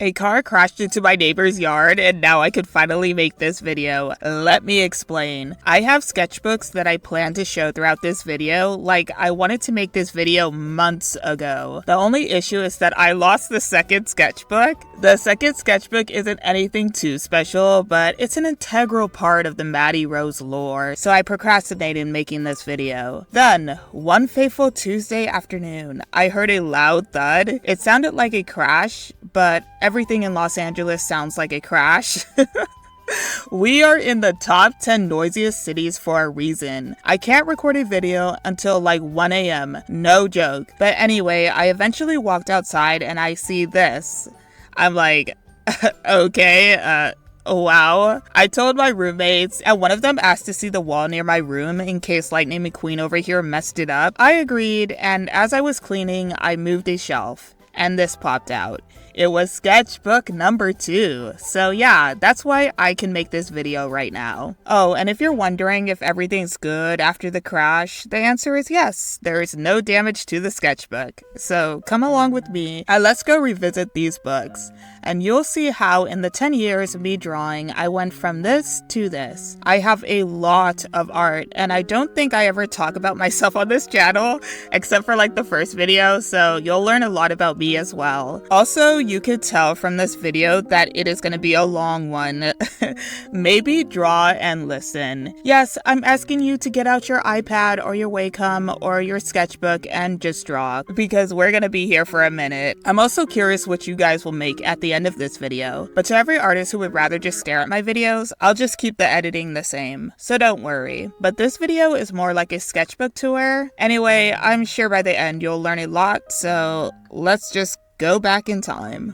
A car crashed into my neighbor's yard and now I could finally make this video. Let me explain. I have sketchbooks that I plan to show throughout this video. Like, I wanted to make this video months ago. The only issue is that I lost the second sketchbook. The second sketchbook isn't anything too special, but it's an integral part of the Maddie Rose lore, so I procrastinated making this video. Then, one fateful Tuesday afternoon, I heard a loud thud. It sounded like a crash, but everything in Los Angeles sounds like a crash. We are in the top 10 noisiest cities for a reason. I can't record a video until like 1 a.m. No joke. But anyway, I eventually walked outside and I see this. I'm like, okay, wow. I told my roommates, and one of them asked to see the wall near my room in case Lightning McQueen over here messed it up. I agreed, and as I was cleaning, I moved a shelf, and this popped out. It was sketchbook number 2. So yeah, that's why I can make this video right now. Oh, and if you're wondering if everything's good after the crash, the answer is yes. There is no damage to the sketchbook. So come along with me and let's go revisit these books. And you'll see how in the 10 years of me drawing, I went from this to this. I have a lot of art, and I don't think I ever talk about myself on this channel, except for like the first video, so you'll learn a lot about me as well. Also, you could tell from this video that it is going to be a long one. Maybe draw and listen. Yes, I'm asking you to get out your iPad or your Wacom or your sketchbook and just draw, because we're going to be here for a minute. I'm also curious what you guys will make at the end of this video, but to every artist who would rather just stare at my videos, I'll just keep the editing the same, so don't worry. But this video is more like a sketchbook tour. Anyway, I'm sure by the end you'll learn a lot, so let's just go back in time.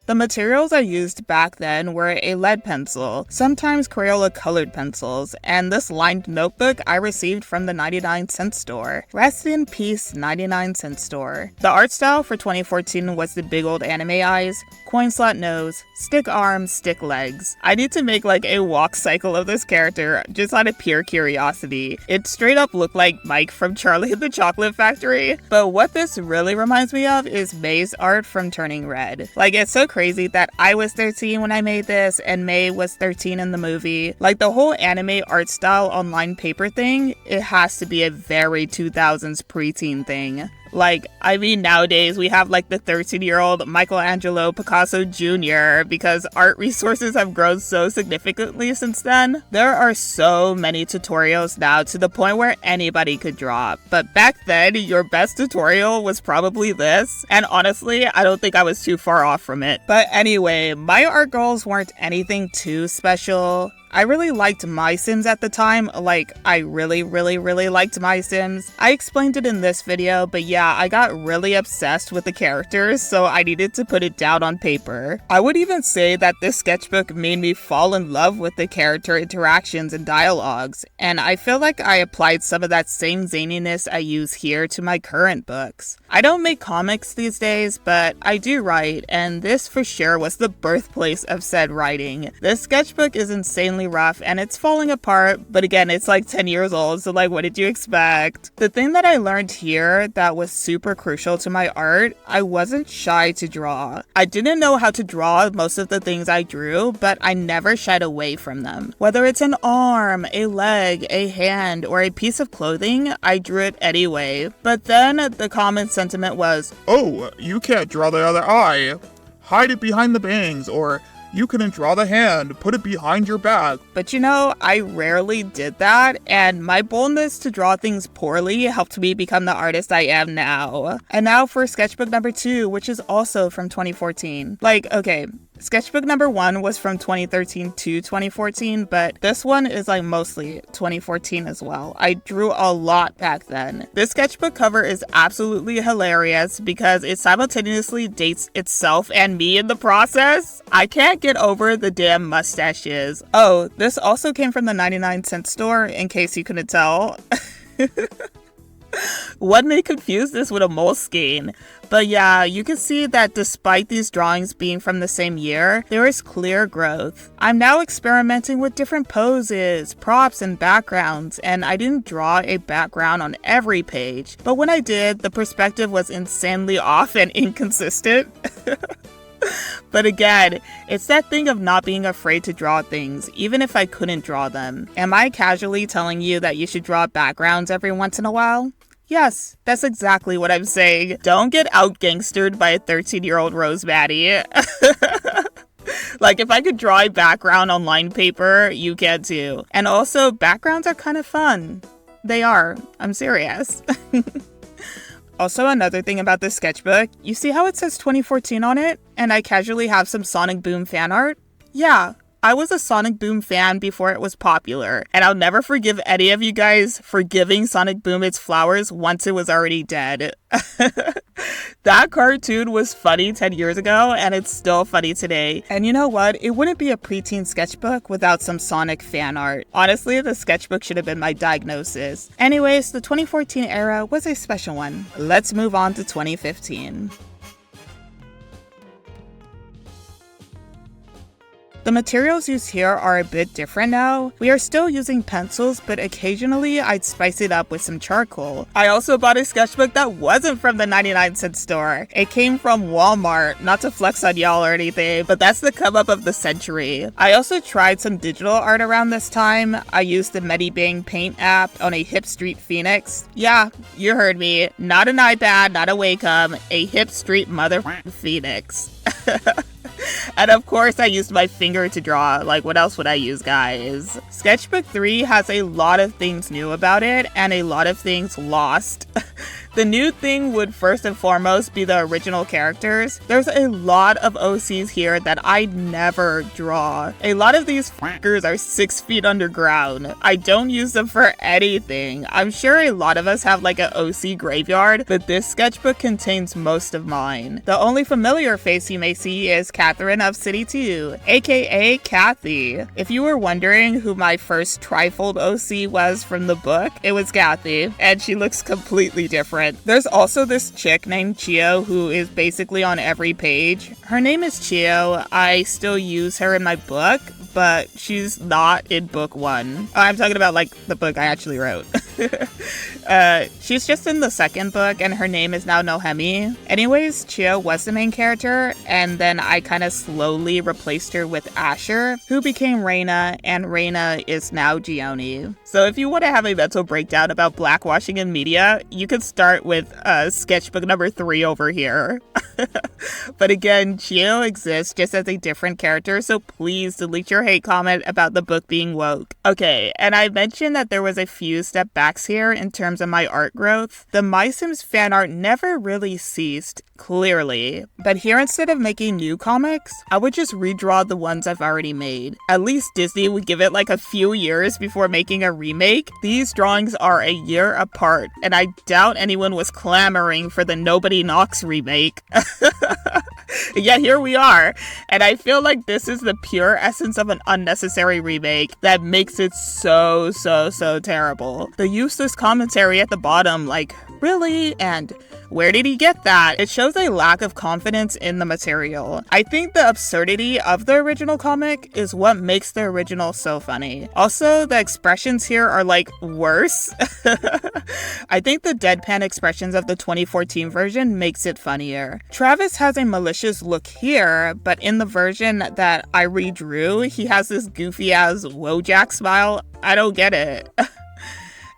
The materials I used back then were a lead pencil, sometimes Crayola colored pencils, and this lined notebook I received from the 99-cent store. Rest in peace, 99-cent store. The art style for 2014 was the big old anime eyes, coin slot nose, stick arms, stick legs. I need to make like a walk cycle of this character just out of pure curiosity. It straight up looked like Mike from Charlie and the Chocolate Factory. But what this really reminds me of is May's art from Turning Red. Like, it's so crazy that I was 13 when I made this and May was 13 in the movie. Like, the whole anime art style online paper thing, it has to be a very 2000s preteen thing. Like, I mean, nowadays we have like the 13-year-old Michelangelo Picasso Jr. because art resources have grown so significantly since then. There are so many tutorials now to the point where anybody could draw. But back then, your best tutorial was probably this. And honestly, I don't think I was too far off from it. But anyway, my art goals weren't anything too special. I really liked My Sims at the time. Like, I really liked My Sims. I explained it in this video, but yeah, I got really obsessed with the characters, so I needed to put it down on paper. I would even say that this sketchbook made me fall in love with the character interactions and dialogues, and I feel like I applied some of that same zaniness I use here to my current books. I don't make comics these days, but I do write, and this for sure was the birthplace of said writing. This sketchbook is insanely rough and it's falling apart, but again, it's like 10 years old, so like, what did you expect? The thing that I learned here that was super crucial to my art, I wasn't shy to draw. I didn't know how to draw most of the things I drew, but I never shied away from them. Whether it's an arm, a leg, a hand, or a piece of clothing, I drew it anyway. But then the common sentiment was, "Oh, you can't draw the other eye. Hide it behind the bangs," or "You couldn't draw the hand, put it behind your back." But you know, I rarely did that, and my boldness to draw things poorly helped me become the artist I am now. And now for sketchbook number 2, which is also from 2014. Like, okay, sketchbook number 1 was from 2013 to 2014, but this one is like mostly 2014 as well. I drew a lot back then. This sketchbook cover is absolutely hilarious because it simultaneously dates itself and me in the process. I can't get over the damn mustaches. Oh, this also came from the 99-cent store, in case you couldn't tell. One may confuse this with a Moleskine, but yeah, you can see that despite these drawings being from the same year, there is clear growth. I'm now experimenting with different poses, props, and backgrounds, and I didn't draw a background on every page, but when I did, the perspective was insanely off and inconsistent. But again, it's that thing of not being afraid to draw things, even if I couldn't draw them. Am I casually telling you that you should draw backgrounds every once in a while? Yes, that's exactly what I'm saying. Don't get out-gangstered by a 13-year-old Rose Maddie. Like, if I could draw a background on line paper, you can too. And also, backgrounds are kind of fun. They are. I'm serious. Also, another thing about this sketchbook, you see how it says 2014 on it? And I casually have some Sonic Boom fan art? Yeah, I was a Sonic Boom fan before it was popular, and I'll never forgive any of you guys for giving Sonic Boom its flowers once it was already dead. That cartoon was funny 10 years ago, and it's still funny today. And you know what? It wouldn't be a preteen sketchbook without some Sonic fan art. Honestly, the sketchbook should have been my diagnosis. Anyways, the 2014 era was a special one. Let's move on to 2015. The materials used here are a bit different now. We are still using pencils, but occasionally I'd spice it up with some charcoal. I also bought a sketchbook that wasn't from the 99-cent store. It came from Walmart, not to flex on y'all or anything, but that's the come up of the century. I also tried some digital art around this time. I used the Medibang Paint app on a Hip Street Phoenix. Yeah, you heard me. Not an iPad, not a Wacom, a Hip Street mother Phoenix. And of course, I used my finger to draw. Like, what else would I use, guys? Sketchbook 3 has a lot of things new about it and a lot of things lost. The new thing would first and foremost be the original characters. There's a lot of OCs here that I never draw. A lot of these fuckers are 6 feet underground. I don't use them for anything. I'm sure a lot of us have like an OC graveyard, but this sketchbook contains most of mine. The only familiar face you may see is Catherine of City 2, aka Kathy. If you were wondering who my first trifold OC was from the book, it was Kathy, and she looks completely different. There's also this chick named Chio who is basically on every page. Her name is Chio. I still use her in my book, but she's not in book 1. I'm talking about like the book I actually wrote. She's just in the second book, and her name is now Nohemi. Anyways, Chio was the main character, and then I kind of slowly replaced her with Asher, who became Reina, and Reina is now Gioni. So if you want to have a mental breakdown about blackwashing in media, you could start with sketchbook number 3 over here. But again, Chio exists just as a different character, so please delete your hate comment about the book being woke. Okay, and I mentioned that there was a few step backs here in terms of my art growth. The My Sims fan art never really ceased, clearly, but here instead of making new comics, I would just redraw the ones I've already made. At least Disney would give it like a few years before making a remake. These drawings are a year apart, and I doubt anyone was clamoring for the Nobody Knocks remake. Yet here we are, and I feel like this is the pure essence of an unnecessary remake that makes it so terrible. The useless commentary at the bottom, like, really? And where did he get that? It shows a lack of confidence in the material. I think the absurdity of the original comic is what makes the original so funny. Also, the expressions here are like worse. I think the deadpan expressions of the 2014 version makes it funnier. Travis has a malicious look here, but in the version that I redrew, he has this goofy ass Wojak smile. I don't get it.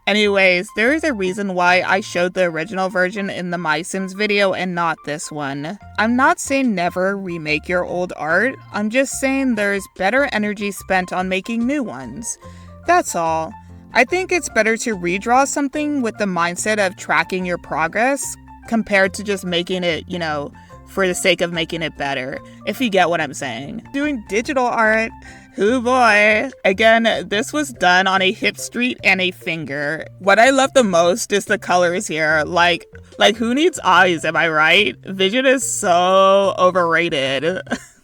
Anyways, there is a reason why I showed the original version in the My Sims video and not this one. I'm not saying never remake your old art, I'm just saying there's better energy spent on making new ones. That's all. I think it's better to redraw something with the mindset of tracking your progress compared to just making it, you know, for the sake of making it better, if you get what I'm saying. Doing digital art, hoo boy. Again, this was done on a hip street and a finger. What I love the most is the colors here. Like who needs eyes, am I right? Vision is so overrated.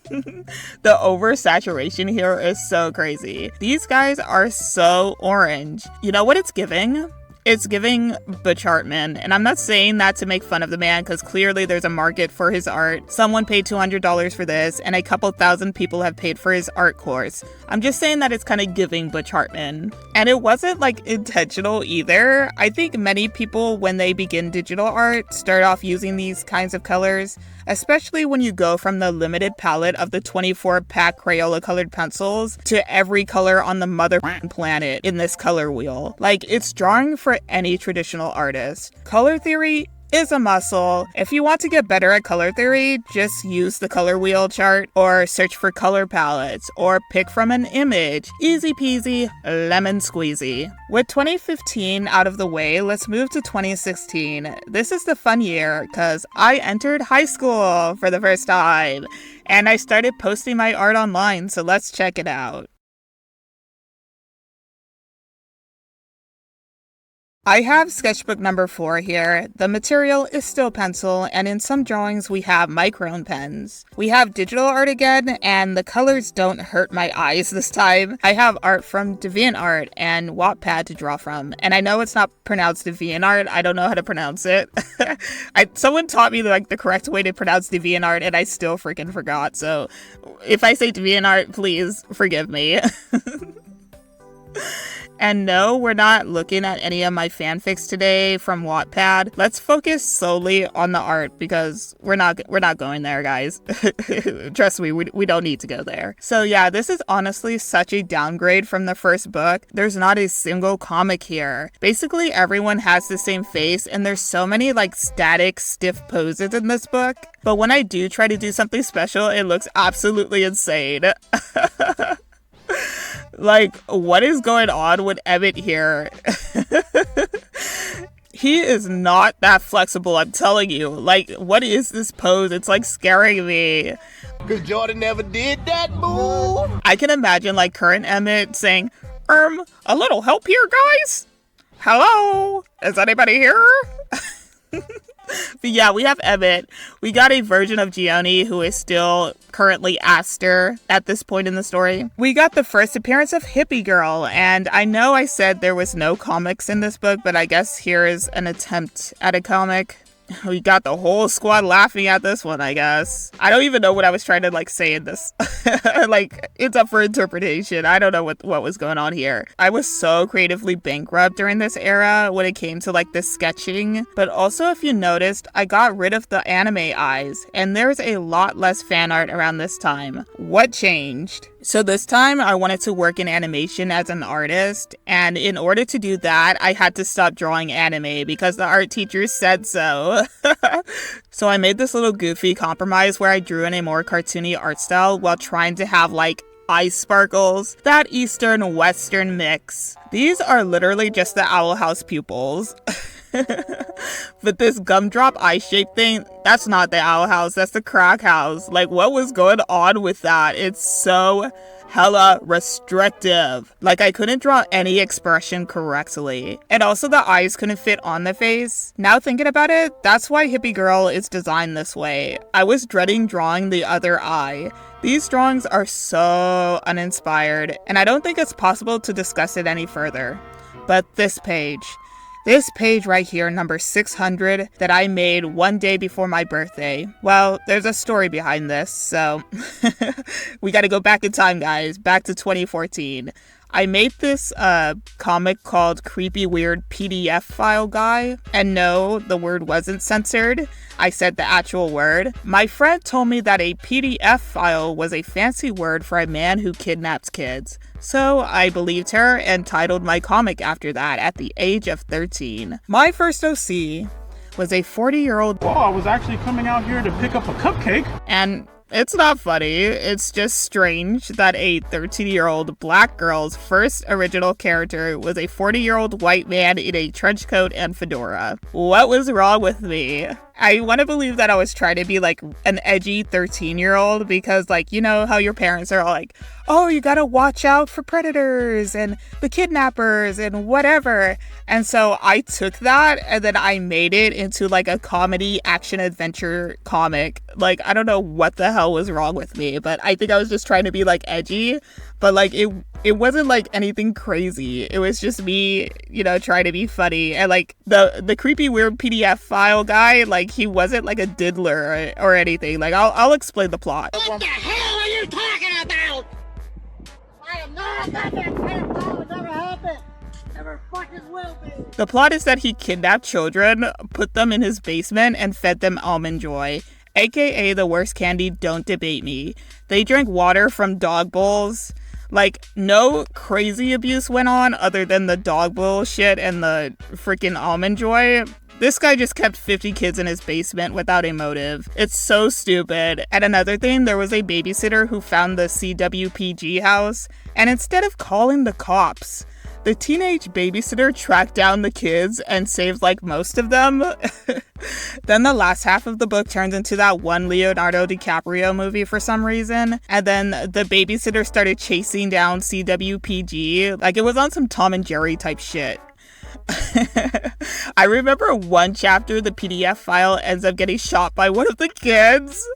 The oversaturation here is so crazy. These guys are so orange. You know what it's giving? It's giving Butch Hartman, and I'm not saying that to make fun of the man, because clearly there's a market for his art. Someone paid $200 for this, and a couple thousand people have paid for his art course. I'm just saying that it's kind of giving Butch Hartman. And it wasn't like intentional either. I think many people, when they begin digital art, start off using these kinds of colors, especially when you go from the limited palette of the 24-pack Crayola colored pencils to every color on the mother planet in this color wheel. Like, it's drawing for any traditional artist. Color theory is a muscle. If you want to get better at color theory, just use the color wheel chart, or search for color palettes, or pick from an image. Easy peasy, lemon squeezy. With 2015 out of the way, let's move to 2016. This is the fun year, because I entered high school for the first time, and I started posting my art online, so let's check it out. I have sketchbook number 4 here. The material is still pencil, and in some drawings we have micron pens. We have digital art again, and the colors don't hurt my eyes this time. I have art from DeviantArt and Wattpad to draw from, and I know it's not pronounced DeviantArt. I don't know how to pronounce it. Someone taught me like the correct way to pronounce DeviantArt, and I still freaking forgot. So if I say DeviantArt, please forgive me. And no, we're not looking at any of my fanfics today from Wattpad. Let's focus solely on the art, because we're not going there, guys. Trust me, we don't need to go there. So yeah, this is honestly such a downgrade from the first book. There's not a single comic here. Basically, everyone has the same face, and there's so many like static, stiff poses in this book. But when I do try to do something special, it looks absolutely insane. Like, what is going on with Emmett here? He is not that flexible, I'm telling you. Like, what is this pose? It's like scaring me. Cause Jordan never did that move. I can imagine like current Emmett saying, a little help here, guys? Hello? Is anybody here? But yeah, we have Emmett. We got a version of Gioni who is still currently Aster at this point in the story. We got the first appearance of Hippie Girl, and I know I said there was no comics in this book, but I guess here is an attempt at a comic. We got the whole squad laughing at this one, I guess. I don't even know what I was trying to like say in this. Like, it's up for interpretation. I don't know what was going on here. I was so creatively bankrupt during this era when it came to like the sketching. But also, if you noticed, I got rid of the anime eyes, and there's a lot less fan art around this time. What changed? So this time I wanted to work in animation as an artist, and in order to do that, I had to stop drawing anime because the art teacher said so. So I made this little goofy compromise where I drew in a more cartoony art style while trying to have like eye sparkles, that Eastern-Western mix. These are literally just the Owl House pupils. But this gumdrop eye shape thing, that's not the Owl House, that's the Crack House. Like, what was going on with that? It's so hella restrictive. Like, I couldn't draw any expression correctly. And also the eyes couldn't fit on the face. Now thinking about it, that's why Hippie Girl is designed this way. I was dreading drawing the other eye. These drawings are so uninspired, and I don't think it's possible to discuss it any further. But this page right here, number 600, that I made one day before my birthday. Well, there's a story behind this, so we gotta go back in time, guys, back to 2014. I made this comic called Creepy Weird PDF File Guy, and no, the word wasn't censored. I said the actual word. My friend told me that a PDF file was a fancy word for a man who kidnaps kids. So I believed her and titled my comic after that at the age of 13. My first OC was a 40-year-old. Well, I was actually coming out here to pick up a cupcake. And it's not funny, it's just strange that a 13-year-old black girl's first original character was a 40-year-old white man in a trench coat and fedora. What was wrong with me? I want to believe that I was trying to be like an edgy 13-year-old because, like, you know how your parents are all like, oh, you gotta watch out for predators and the kidnappers and whatever. And so I took that and then I made it into like a comedy action adventure comic. Like, I don't know what the hell was wrong with me, but I think I was just trying to be like edgy. But like it wasn't like anything crazy. It was just me, trying to be funny. And like the creepy weird PDF file guy, like he wasn't like a diddler or anything. Like I'll explain the plot. What the hell are you talking about? I am not that pedophile. It never happened. Never fucking will be. The plot is that he kidnapped children, put them in his basement, and fed them Almond Joy, aka the worst candy, don't debate me. They drank water from dog bowls. Like, no crazy abuse went on other than the dog bowl shit and the freaking Almond Joy. This guy just kept 50 kids in his basement without a motive. It's so stupid. And another thing, there was a babysitter who found the CWPG house, and instead of calling the cops, the teenage babysitter tracked down the kids and saved like most of them. Then the last half of the book turns into that one Leonardo DiCaprio movie for some reason. And then the babysitter started chasing down CWPG. Like it was on some Tom and Jerry type shit. I remember one chapter, the PDF file ends up getting shot by one of the kids.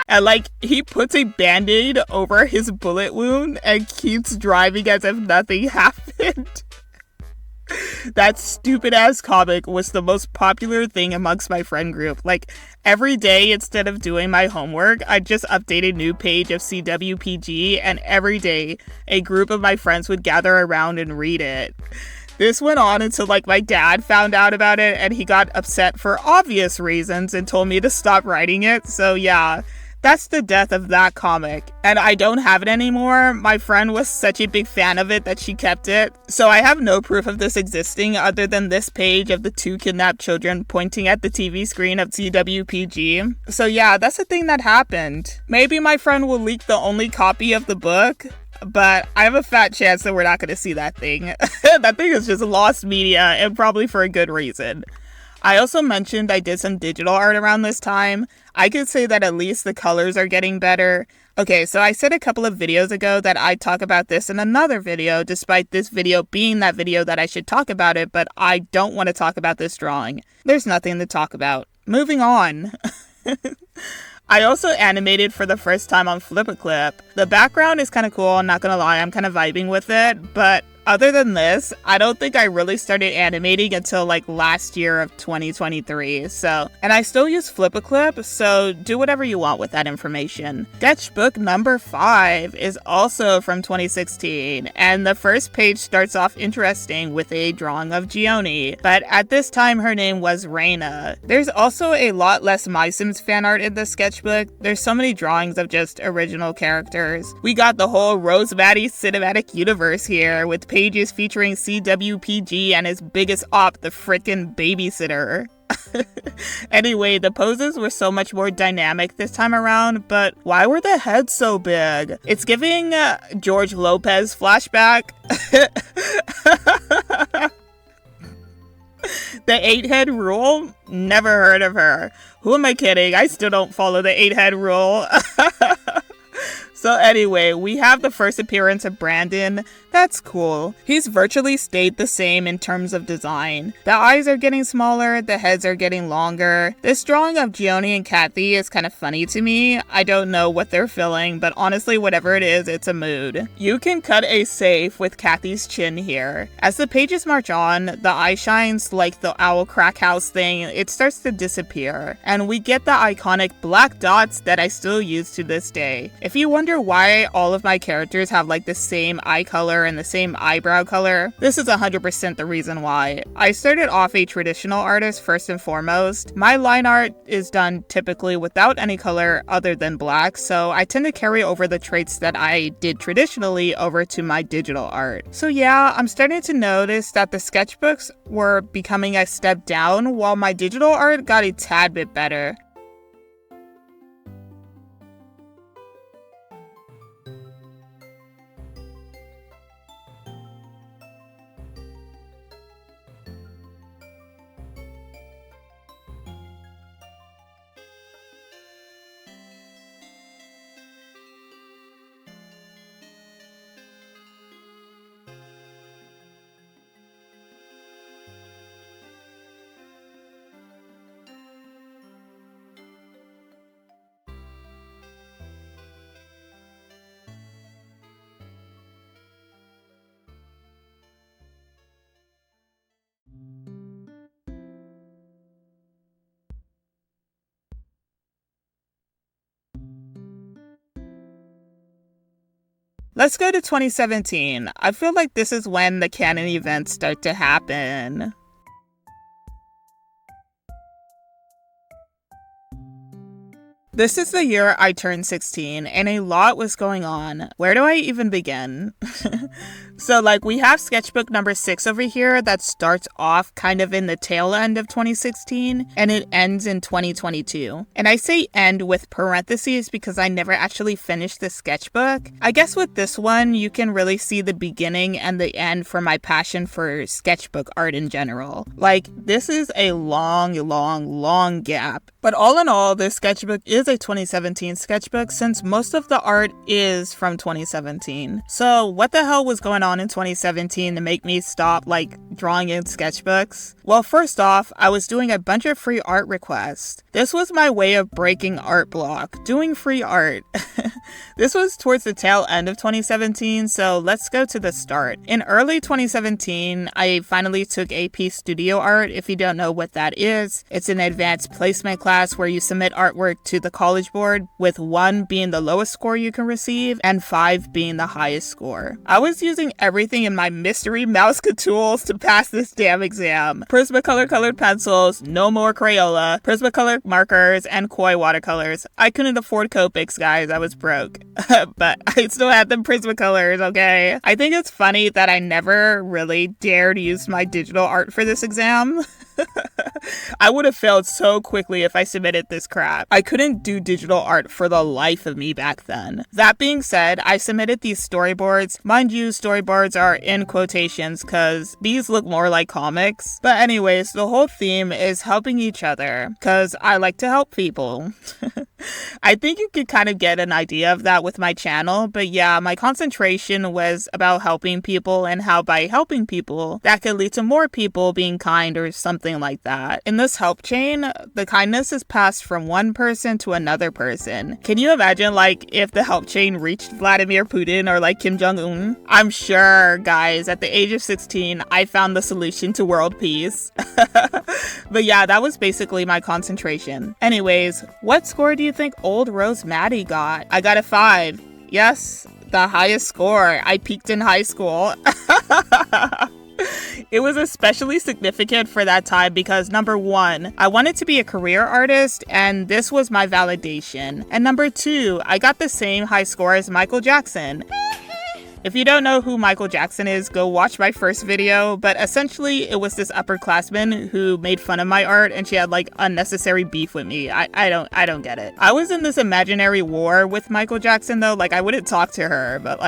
And like, he puts a band-aid over his bullet wound and keeps driving as if nothing happened. That stupid-ass comic was the most popular thing amongst my friend group. Like, every day, instead of doing my homework, I'd just update a new page of CWPG, and every day, a group of my friends would gather around and read it. This went on until, like, my dad found out about it, and he got upset for obvious reasons and told me to stop writing it, so yeah. That's the death of that comic. And I don't have it anymore. My friend was such a big fan of it that she kept it. So I have no proof of this existing other than this page of the two kidnapped children pointing at the TV screen of CWPG. So yeah, that's the thing that happened. Maybe my friend will leak the only copy of the book, but I have a fat chance that we're not going to see that thing. That thing is just lost media, and probably for a good reason. I also mentioned I did some digital art around this time. I could say that at least the colors are getting better. Okay, so I said a couple of videos ago that I'd talk about this in another video, despite this video being that video that I should talk about it, but I don't want to talk about this drawing. There's nothing to talk about. Moving on. I also animated for the first time on Flip-A-Clip. The background is kind of cool, I'm not gonna lie, I'm kind of vibing with it, but other than this, I don't think I really started animating until like last year of 2023, and I still use Flip-A-Clip, so do whatever you want with that information. Sketchbook number 5 is also from 2016, and the first page starts off interesting with a drawing of Gioni, but at this time her name was Reina. There's also a lot less My Sims fan art in the sketchbook. There's so many drawings of just original characters. We got the whole Rose Maddie cinematic universe here, with pages featuring CWPG and his biggest op, the frickin' babysitter. Anyway, the poses were so much more dynamic this time around, but why were the heads so big? It's giving George Lopez flashback. The 8-head rule? Never heard of her. Who am I kidding? I still don't follow the 8-head rule. So anyway, we have the first appearance of Brandon. That's cool. He's virtually stayed the same in terms of design. The eyes are getting smaller, the heads are getting longer. This drawing of Gioni and Kathy is kind of funny to me. I don't know what they're feeling, but honestly, whatever it is, it's a mood. You can cut a safe with Kathy's chin here. As the pages march on, the eye shines like the owl crack house thing, it starts to disappear. And we get the iconic black dots that I still use to this day. If you wonder why all of my characters have like the same eye color and the same eyebrow color, this is 100% the reason why. I started off a traditional artist first and foremost. My line art is done typically without any color other than black, so I tend to carry over the traits that I did traditionally over to my digital art. So yeah, I'm starting to notice that the sketchbooks were becoming a step down while my digital art got a tad bit better. Let's go to 2017. I feel like this is when the canon events start to happen. This is the year I turned 16, and a lot was going on. Where do I even begin? So, we have sketchbook number 6 over here that starts off kind of in the tail end of 2016, and it ends in 2022. And I say end with parentheses because I never actually finished the sketchbook. I guess with this one, you can really see the beginning and the end for my passion for sketchbook art in general. This is a long gap. But all in all, this sketchbook is a 2017 sketchbook since most of the art is from 2017. So what the hell was going on in 2017 to make me stop drawing in sketchbooks? Well, first off, I was doing a bunch of free art requests. This was my way of breaking art block, doing free art. This was towards the tail end of 2017, so let's go to the start. In early 2017, I finally took AP Studio Art. If you don't know what that is, it's an advanced placement class where you submit artwork to the College Board, with 1 being the lowest score you can receive and 5 being the highest score. I was using everything in my mystery mouse tools to pass this damn exam. Prismacolor colored pencils, no more Crayola, Prismacolor markers, and Koi watercolors. I couldn't afford Copics, guys. I was broke. But I still had them Prismacolors, okay? I think it's funny that I never really dared use my digital art for this exam. I would have failed so quickly if I submitted this crap. I couldn't do digital art for the life of me back then. That being said, I submitted these storyboards. Mind you, storyboards are in quotations because these look more like comics. But anyways, the whole theme is helping each other because I like to help people. I think you could kind of get an idea of that with my channel, but yeah, my concentration was about helping people and how by helping people, that could lead to more people being kind or something like that. In this help chain, the kindness is passed from one person to another person. Can you imagine if the help chain reached Vladimir Putin or Kim Jong-un? I'm sure, guys, at the age of 16, I found the solution to world peace. But yeah, that was basically my concentration. Anyways, what score do you think old Rose Maddie got? I got a 5. Yes, the highest score. I peaked in high school. It was especially significant for that time because number 1, I wanted to be a career artist and this was my validation. And number 2, I got the same high score as Michael Jackson. If you don't know who Michael Jackson is, go watch my first video, but essentially it was this upperclassman who made fun of my art and she had unnecessary beef with me. I don't get it. I was in this imaginary war with Michael Jackson though, I wouldn't talk to her, but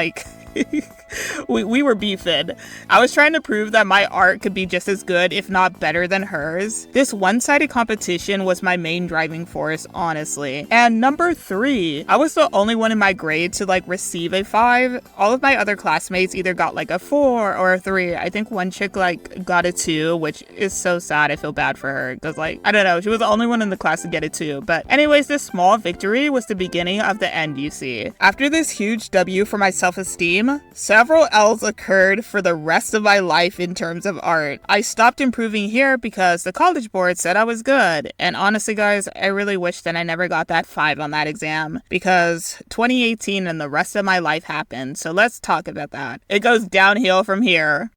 we were beefing. I was trying to prove that my art could be just as good, if not better than hers. This one-sided competition was my main driving force, honestly. And number 3, I was the only one in my grade to receive a 5. All of my other classmates either got a 4 or a 3. I think one chick got a 2, which is so sad. I feel bad for her because I don't know, she was the only one in the class to get a 2. But anyways, this small victory was the beginning of the end, you see. After this huge W for my self-esteem, several L's occurred for the rest of my life in terms of art. I stopped improving here because the College Board said I was good. And honestly, guys, I really wish that I never got that 5 on that exam because 2018 and the rest of my life happened. So let's talk about that. It goes downhill from here.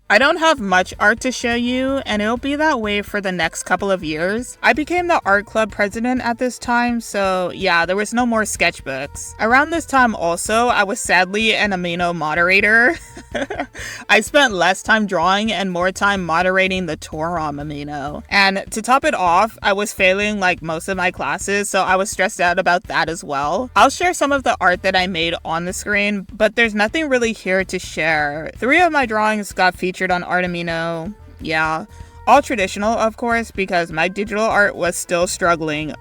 I don't have much art to show you, and it'll be that way for the next couple of years. I became the art club president at this time, so yeah, there was no more sketchbooks. Around this time also, I was sadly an amino moderator. I spent less time drawing and more time moderating the Torom amino. And to top it off, I was failing most of my classes, so I was stressed out about that as well. I'll share some of the art that I made on the screen, but there's nothing really here to share. 3 of my drawings got featured on Artamino. Yeah, all traditional, of course, because my digital art was still struggling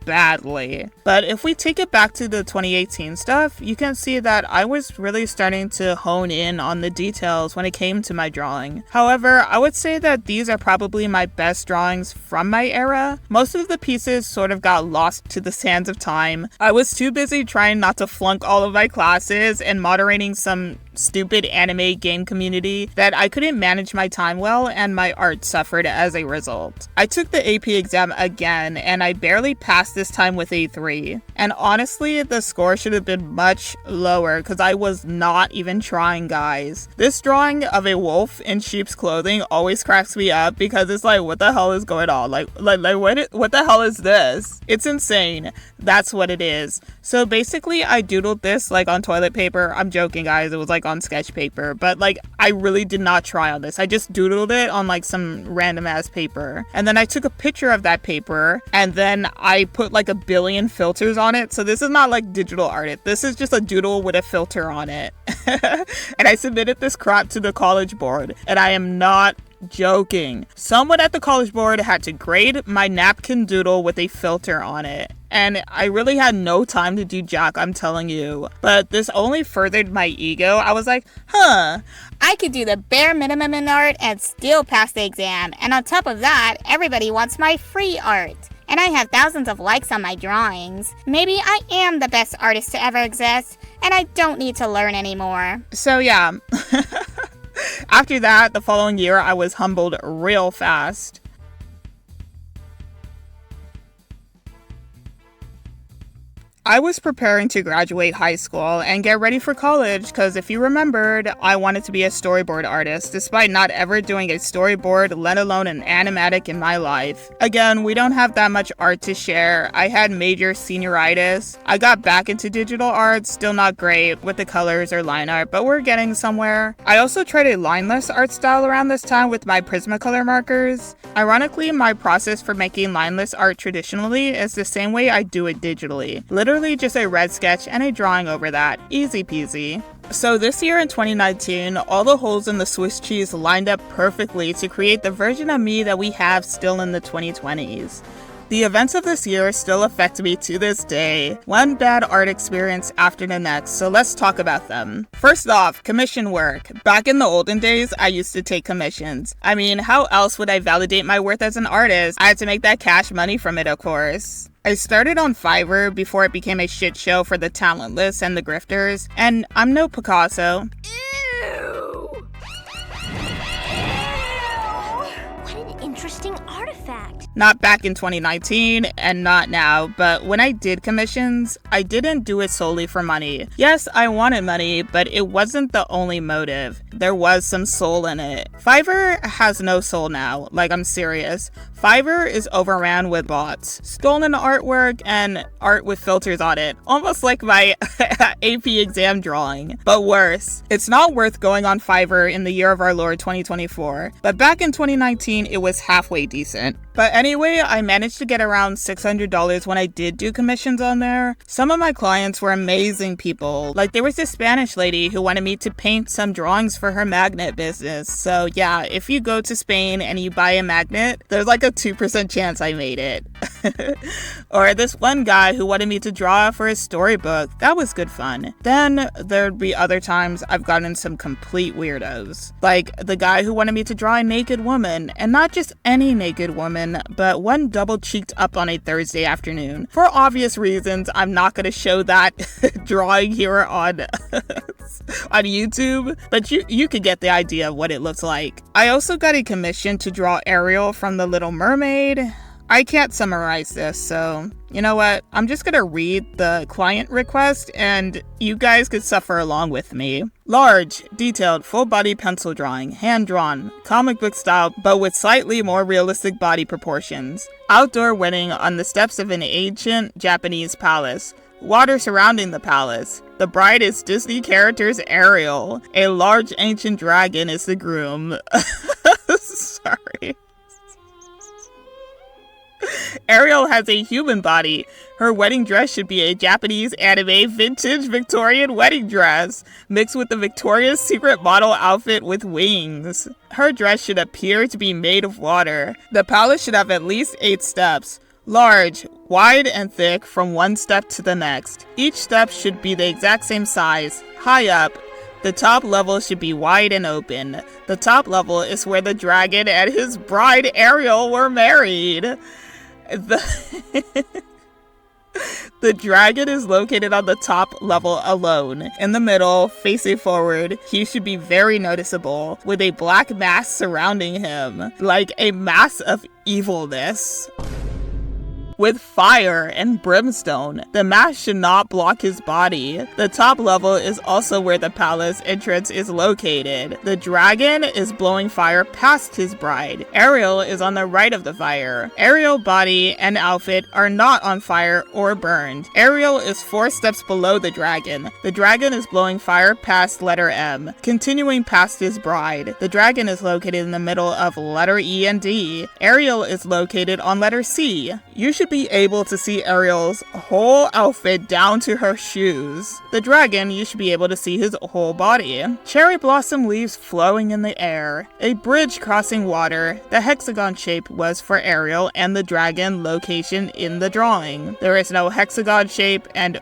badly. But if we take it back to the 2018 stuff, you can see that I was really starting to hone in on the details when it came to my drawing. However, I would say that these are probably my best drawings from my era. Most of the pieces sort of got lost to the sands of time. I was too busy trying not to flunk all of my classes and moderating some stupid anime game community that I couldn't manage my time well and my art suffered as a result. I took the AP exam again and I barely passed this time with a 3. And honestly, the score should have been much lower because I was not even trying, guys. This drawing of a wolf in sheep's clothing always cracks me up because it's like, what the hell is going on? Like what the hell is this? It's insane. That's what it is. So basically, I doodled this like on toilet paper. I'm joking, guys. It was like on sketch paper, but like I really did not try on this. I just doodled it on like some random ass paper. And then I took a picture of that paper and then I put like a billion filters on it. So this is not like digital art. This is just a doodle with a filter on it. And I submitted this crap to the college board. And I am not joking. Someone at the college board had to grade my napkin doodle with a filter on it. And I really had no time to do jack, I'm telling you. But this only furthered my ego. I was like, I could do the bare minimum in art and still pass the exam. And on top of that, everybody wants my free art. And I have thousands of likes on my drawings. Maybe I am the best artist to ever exist, and I don't need to learn anymore. So yeah. After that, the following year, I was humbled real fast. I was preparing to graduate high school and get ready for college because if you remembered, I wanted to be a storyboard artist despite not ever doing a storyboard, let alone an animatic in my life. Again, we don't have that much art to share. I had major senioritis. I got back into digital art, still not great with the colors or line art, but we're getting somewhere. I also tried a lineless art style around this time with my Prismacolor markers. Ironically, my process for making lineless art traditionally is the same way I do it digitally. Literally just a red sketch and a drawing over that. Easy peasy. So this year in 2019, all the holes in the Swiss cheese lined up perfectly to create the version of me that we have still in the 2020s. The events of this year still affect me to this day, one bad art experience after the next, so let's talk about them. First off, commission work. Back in the olden days, I used to take commissions. I mean, how else would I validate my worth as an artist? I had to make that cash money from it, of course. I started on Fiverr before it became a shit show for the talentless and the grifters, and I'm no Picasso. Ew! What an interesting artifact. Not back in 2019 and not now, but when I did commissions, I didn't do it solely for money. Yes, I wanted money, but it wasn't the only motive. There was some soul in it. Fiverr has no soul now, like I'm serious. Fiverr is overran with bots, stolen artwork, and art with filters on it, almost like my AP exam drawing, but worse. It's not worth going on Fiverr in the year of our Lord 2024, but back in 2019 it was halfway decent. But anyway, I managed to get around $600 when I did do commissions on there. Some of my clients were amazing people. Like there was this Spanish lady who wanted me to paint some drawings for her magnet business. So yeah, if you go to Spain and you buy a magnet, there's like a 2% chance I made it. Or this one guy who wanted me to draw for his storybook. That was good fun. Then there'd be other times I've gotten some complete weirdos. Like the guy who wanted me to draw a naked woman, and not just any naked woman, but one double-cheeked up on a Thursday afternoon. For obvious reasons, I'm not going to show that drawing here on YouTube, but you could get the idea of what it looks like. I also got a commission to draw Ariel from The Little Mermaid. I can't summarize this, so you know what? I'm just gonna read the client request and you guys could suffer along with me. Large, detailed, full-body pencil drawing, hand-drawn, comic book style, but with slightly more realistic body proportions. Outdoor wedding on the steps of an ancient Japanese palace. Water surrounding the palace. The bride is Disney characters Ariel. A large ancient dragon is the groom. Sorry. Ariel has a human body. Her wedding dress should be a Japanese anime vintage Victorian wedding dress, mixed with the Victoria's Secret model outfit with wings. Her dress should appear to be made of water. The palace should have at least 8 steps. Large, wide, and thick from one step to the next. Each step should be the exact same size. High up. The top level should be wide and open. The top level is where the dragon and his bride Ariel were married. The dragon is located on the top level alone. In the middle, facing forward, he should be very noticeable, with a black mask surrounding him, like a mask of evilness. With fire and brimstone, the mask should not block his body. The top level is also where the palace entrance is located. The dragon is blowing fire past his bride. Ariel is on the right of the fire. Ariel's body and outfit are not on fire or burned. Ariel is 4 steps below the dragon. The dragon is blowing fire past letter M, continuing past his bride. The dragon is located in the middle of letter E and D. Ariel is located on letter C. You should be able to see Ariel's whole outfit down to her shoes. The dragon, you should be able to see his whole body. Cherry blossom leaves flowing in the air. A bridge crossing water. The hexagon shape was for Ariel and the dragon location in the drawing. There is no hexagon shape and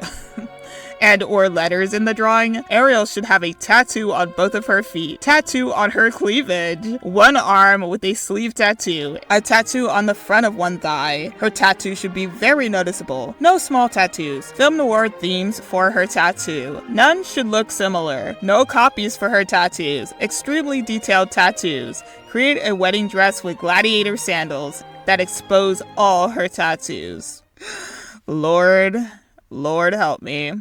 or letters in the drawing. Ariel should have a tattoo on both of her feet, tattoo on her cleavage, one arm with a sleeve tattoo, a tattoo on the front of one thigh. Her tattoo should be very noticeable. No small tattoos. Film noir themes for her tattoo. None should look similar. No copies for her tattoos. Extremely detailed tattoos. Create a wedding dress with gladiator sandals that expose all her tattoos. Lord help me.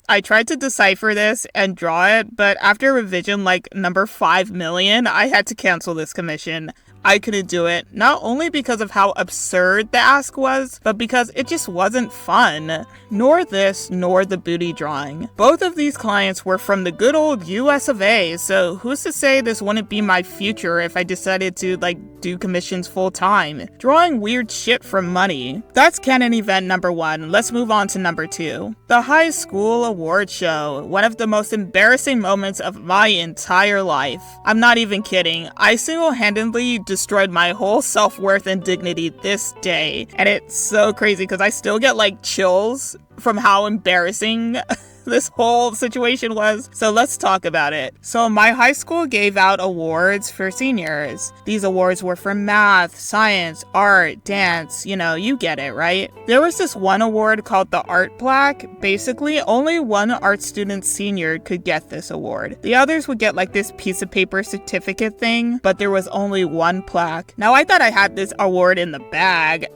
I tried to decipher this and draw it, but after revision like number 5 million, I had to cancel this commission. I couldn't do it, not only because of how absurd the ask was, but because it just wasn't fun. Nor this, nor the booty drawing. Both of these clients were from the good old US of A, so who's to say this wouldn't be my future if I decided to, do commissions full time? Drawing weird shit for money. That's canon event number 1. Let's move on to number 2. The high school award show. One of the most embarrassing moments of my entire life. I'm not even kidding. I single-handedly destroyed my whole self-worth and dignity this day. And it's so crazy because I still get chills from how embarrassing this whole situation was. So let's talk about it. So my high school gave out awards for seniors. These awards were for math, science, art, dance, you get it, right? There was this one award called the art plaque. Basically, only one art student senior could get this award. The others would get this piece of paper certificate thing, but there was only one plaque. Now I thought I had this award in the bag.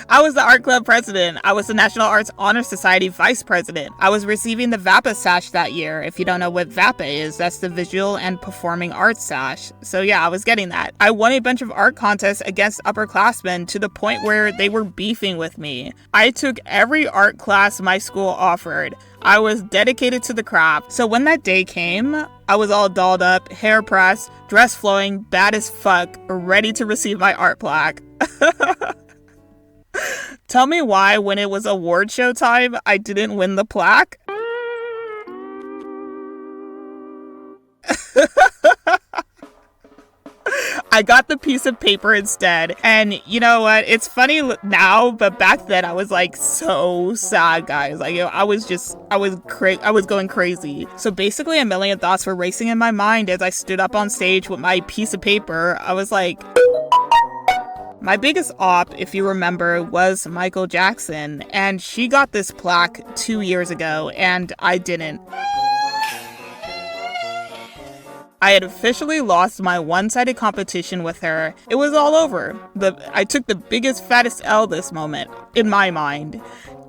I was the art club president. I was the National Arts Honor Society vice president. I was receiving the VAPA sash that year. If you don't know what VAPA is, that's the Visual and Performing Arts sash. So yeah, I was getting that. I won a bunch of art contests against upperclassmen to the point where they were beefing with me. I took every art class my school offered. I was dedicated to the craft. So when that day came, I was all dolled up, hair pressed, dress flowing, bad as fuck, ready to receive my art plaque. Tell me why, when it was award show time, I didn't win the plaque? I got the piece of paper instead. And you know what? It's funny now, but back then I was so sad, guys. I was going crazy. So basically a million thoughts were racing in my mind as I stood up on stage with my piece of paper. I was like... My biggest op, if you remember, was Michael Jackson, and she got this plaque 2 years ago, and I didn't. I had officially lost my one-sided competition with her. It was all over. I took the biggest, fattest L this moment, in my mind.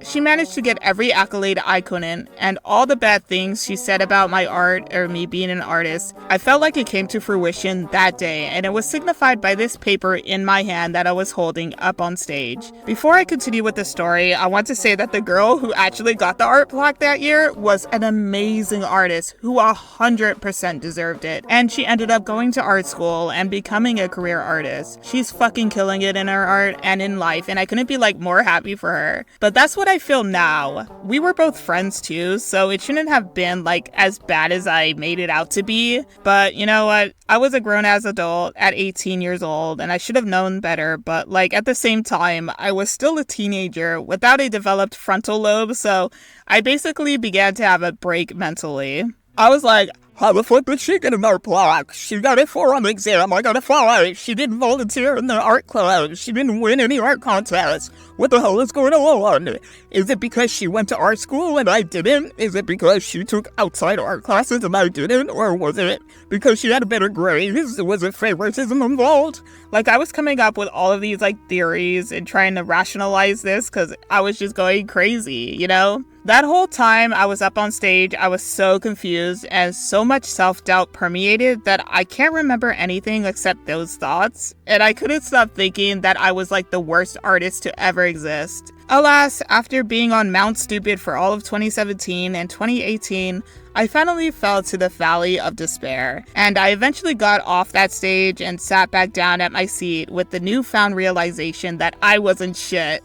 She managed to get every accolade I couldn't, and all the bad things she said about my art, or me being an artist, I felt like it came to fruition that day, and it was signified by this paper in my hand that I was holding up on stage. Before I continue with the story, I want to say that the girl who actually got the art plaque that year was an amazing artist who 100% deserved it, and she ended up going to art school and becoming a career artist. She's fucking killing it in her art and in life, and I couldn't be more happy for her. But that's what I feel now. We were both friends too, so it shouldn't have been as bad as I made it out to be. But you know what? I was a grown-ass adult at 18 years old, and I should have known better, but at the same time, I was still a teenager without a developed frontal lobe, so I basically began to have a break mentally. I was like, how the fuck did she get an art plaque? She got it for an exam. I got it for art. She didn't volunteer in the art club. She didn't win any art contests. What the hell is going on? Is it because she went to art school and I didn't? Is it because she took outside art classes and I didn't? Or was it because she had better grades? Was it favoritism involved? Like, I was coming up with all of these, like, theories and trying to rationalize this because I was just going crazy, you know? That whole time I was up on stage, I was so confused and so much self-doubt permeated that I can't remember anything except those thoughts. And I couldn't stop thinking that I was like the worst artist to ever exist. Alas, after being on Mount Stupid for all of 2017 and 2018, I finally fell to the valley of despair, and I eventually got off that stage and sat back down at my seat with the newfound realization that I wasn't shit.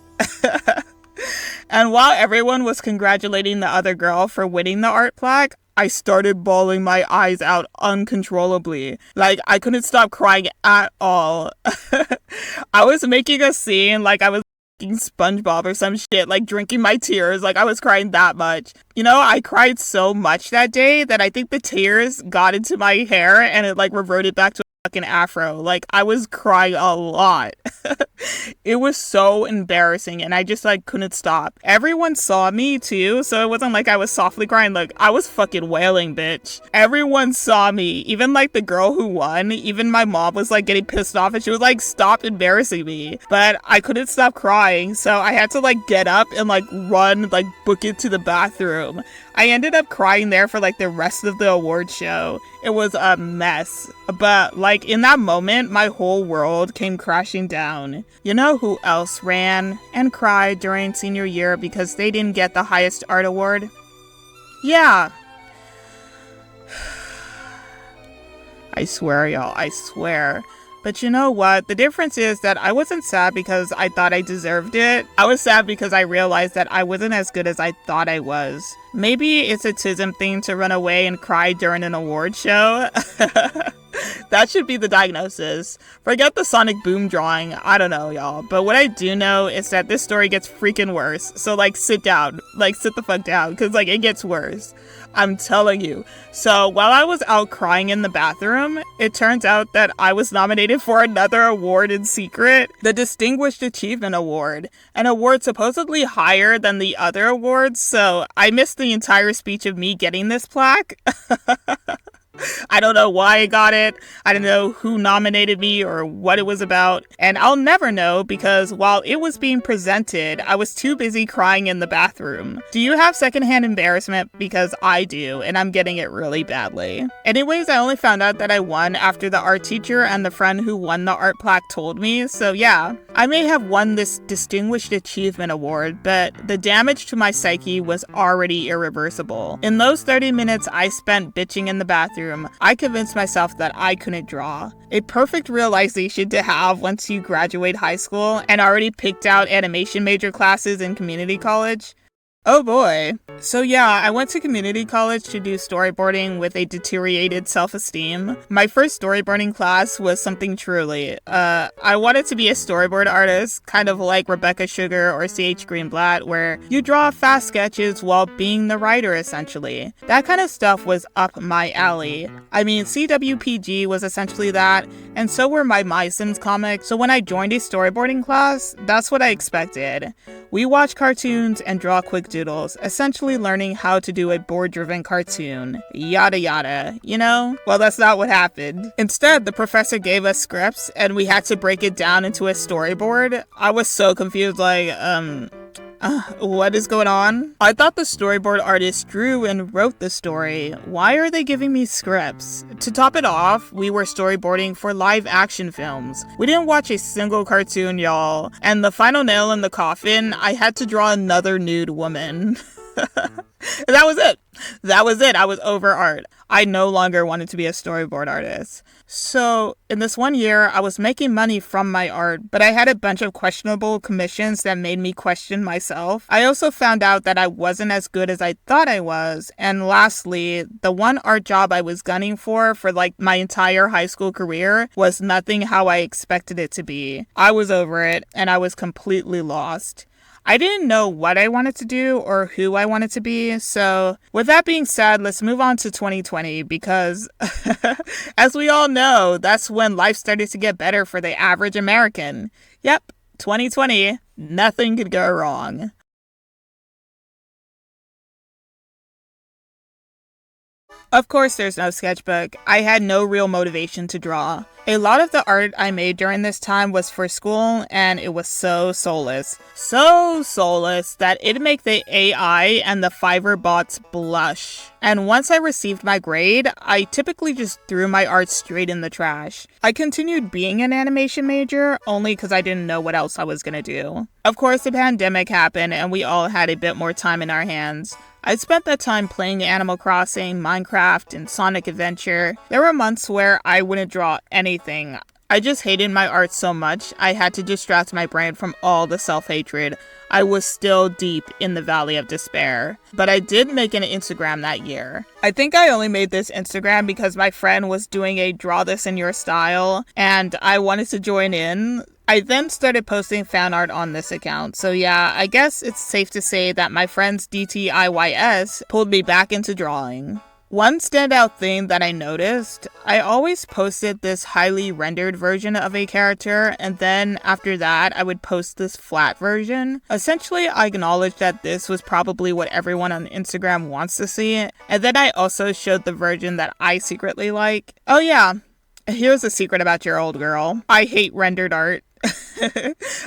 And while everyone was congratulating the other girl for winning the art plaque, I started bawling my eyes out uncontrollably. Like, I couldn't stop crying at all. I was making a scene like I was SpongeBob or some shit, like drinking my tears, like I was crying that much. You know, I cried so much that day that I think the tears got into my hair and it like reverted back to a fucking afro. Like, I was crying a lot. It was so embarrassing and I just like couldn't stop. Everyone saw me too, so it wasn't like I was softly crying. Like, I was fucking wailing, bitch. Everyone saw me, even like the girl who won. Even my mom was like getting pissed off and she was like, stop embarrassing me. But I couldn't stop crying, so I had to like get up and like run, like book it to the bathroom. I ended up crying there for like the rest of the award show. It was a mess. But like in that moment, my whole world came crashing down. You know who else ran and cried during senior year because they didn't get the highest art award? Yeah. I swear, y'all, I swear. But you know what? The difference is that I wasn't sad because I thought I deserved it. I was sad because I realized that I wasn't as good as I thought I was. Maybe it's a TISM thing to run away and cry during an award show. That should be the diagnosis. Forget the Sonic Boom drawing. I don't know, y'all. But what I do know is that this story gets freaking worse. So, like, sit down. Like, sit the fuck down. Because, like, it gets worse. I'm telling you. So, while I was out crying in the bathroom, it turns out that I was nominated for another award in secret. The Distinguished Achievement Award. An award supposedly higher than the other awards. So, I missed the entire speech of me getting this plaque. I don't know why I got it. I don't know who nominated me or what it was about. And I'll never know because while it was being presented, I was too busy crying in the bathroom. Do you have secondhand embarrassment? Because I do, and I'm getting it really badly. Anyways, I only found out that I won after the art teacher and the friend who won the art plaque told me. So yeah, I may have won this Distinguished Achievement Award, but the damage to my psyche was already irreversible. In those 30 minutes I spent bitching in the bathroom, I convinced myself that I couldn't draw. A perfect realization to have once you graduate high school and already picked out animation major classes in community college. Oh boy. So yeah, I went to community college to do storyboarding with a deteriorated self-esteem. My first storyboarding class was something truly. I wanted to be a storyboard artist, kind of like Rebecca Sugar or C.H. Greenblatt, where you draw fast sketches while being the writer, essentially. That kind of stuff was up my alley. I mean, CWPG was essentially that, and so were my My Sims comics, so when I joined a storyboarding class, that's what I expected. We watch cartoons and draw quick doodles, essentially learning how to do a board-driven cartoon. Yada yada, you know? Well, that's not what happened. Instead, the professor gave us scripts, and we had to break it down into a storyboard. I was so confused, like, what is going on? I thought the storyboard artist drew and wrote the story. Why are they giving me scripts? To top it off, we were storyboarding for live action films. We didn't watch a single cartoon, y'all. And the final nail in the coffin, I had to draw another nude woman. That was it. That was it. I was over art. I no longer wanted to be a storyboard artist. So, in this one year, I was making money from my art, but I had a bunch of questionable commissions that made me question myself. I also found out that I wasn't as good as I thought I was. And lastly, the one art job I was gunning for like my entire high school career was nothing how I expected it to be. I was over it, and I was completely lost. I didn't know what I wanted to do or who I wanted to be. So with that being said, let's move on to 2020 because as we all know, that's when life started to get better for the average American. Yep, 2020, nothing could go wrong. Of course, there's no sketchbook. I had no real motivation to draw. A lot of the art I made during this time was for school, and it was so soulless. So soulless that it'd make the AI and the Fiverr bots blush. And once I received my grade, I typically just threw my art straight in the trash. I continued being an animation major only because I didn't know what else I was gonna do. Of course, the pandemic happened, and we all had a bit more time in our hands. I spent that time playing Animal Crossing, Minecraft, and Sonic Adventure. There were months where I wouldn't draw anything. I just hated my art so much, I had to distract my brain from all the self-hatred. I was still deep in the valley of despair. But I did make an Instagram that year. I think I only made this Instagram because my friend was doing a draw this in your style, and I wanted to join in. I then started posting fan art on this account, so yeah, I guess it's safe to say that my friend's DTIYS pulled me back into drawing. One standout thing that I noticed, I always posted this highly rendered version of a character, and then after that, I would post this flat version. Essentially, I acknowledged that this was probably what everyone on Instagram wants to see, and then I also showed the version that I secretly like. Oh yeah, here's a secret about your old girl. I hate rendered art.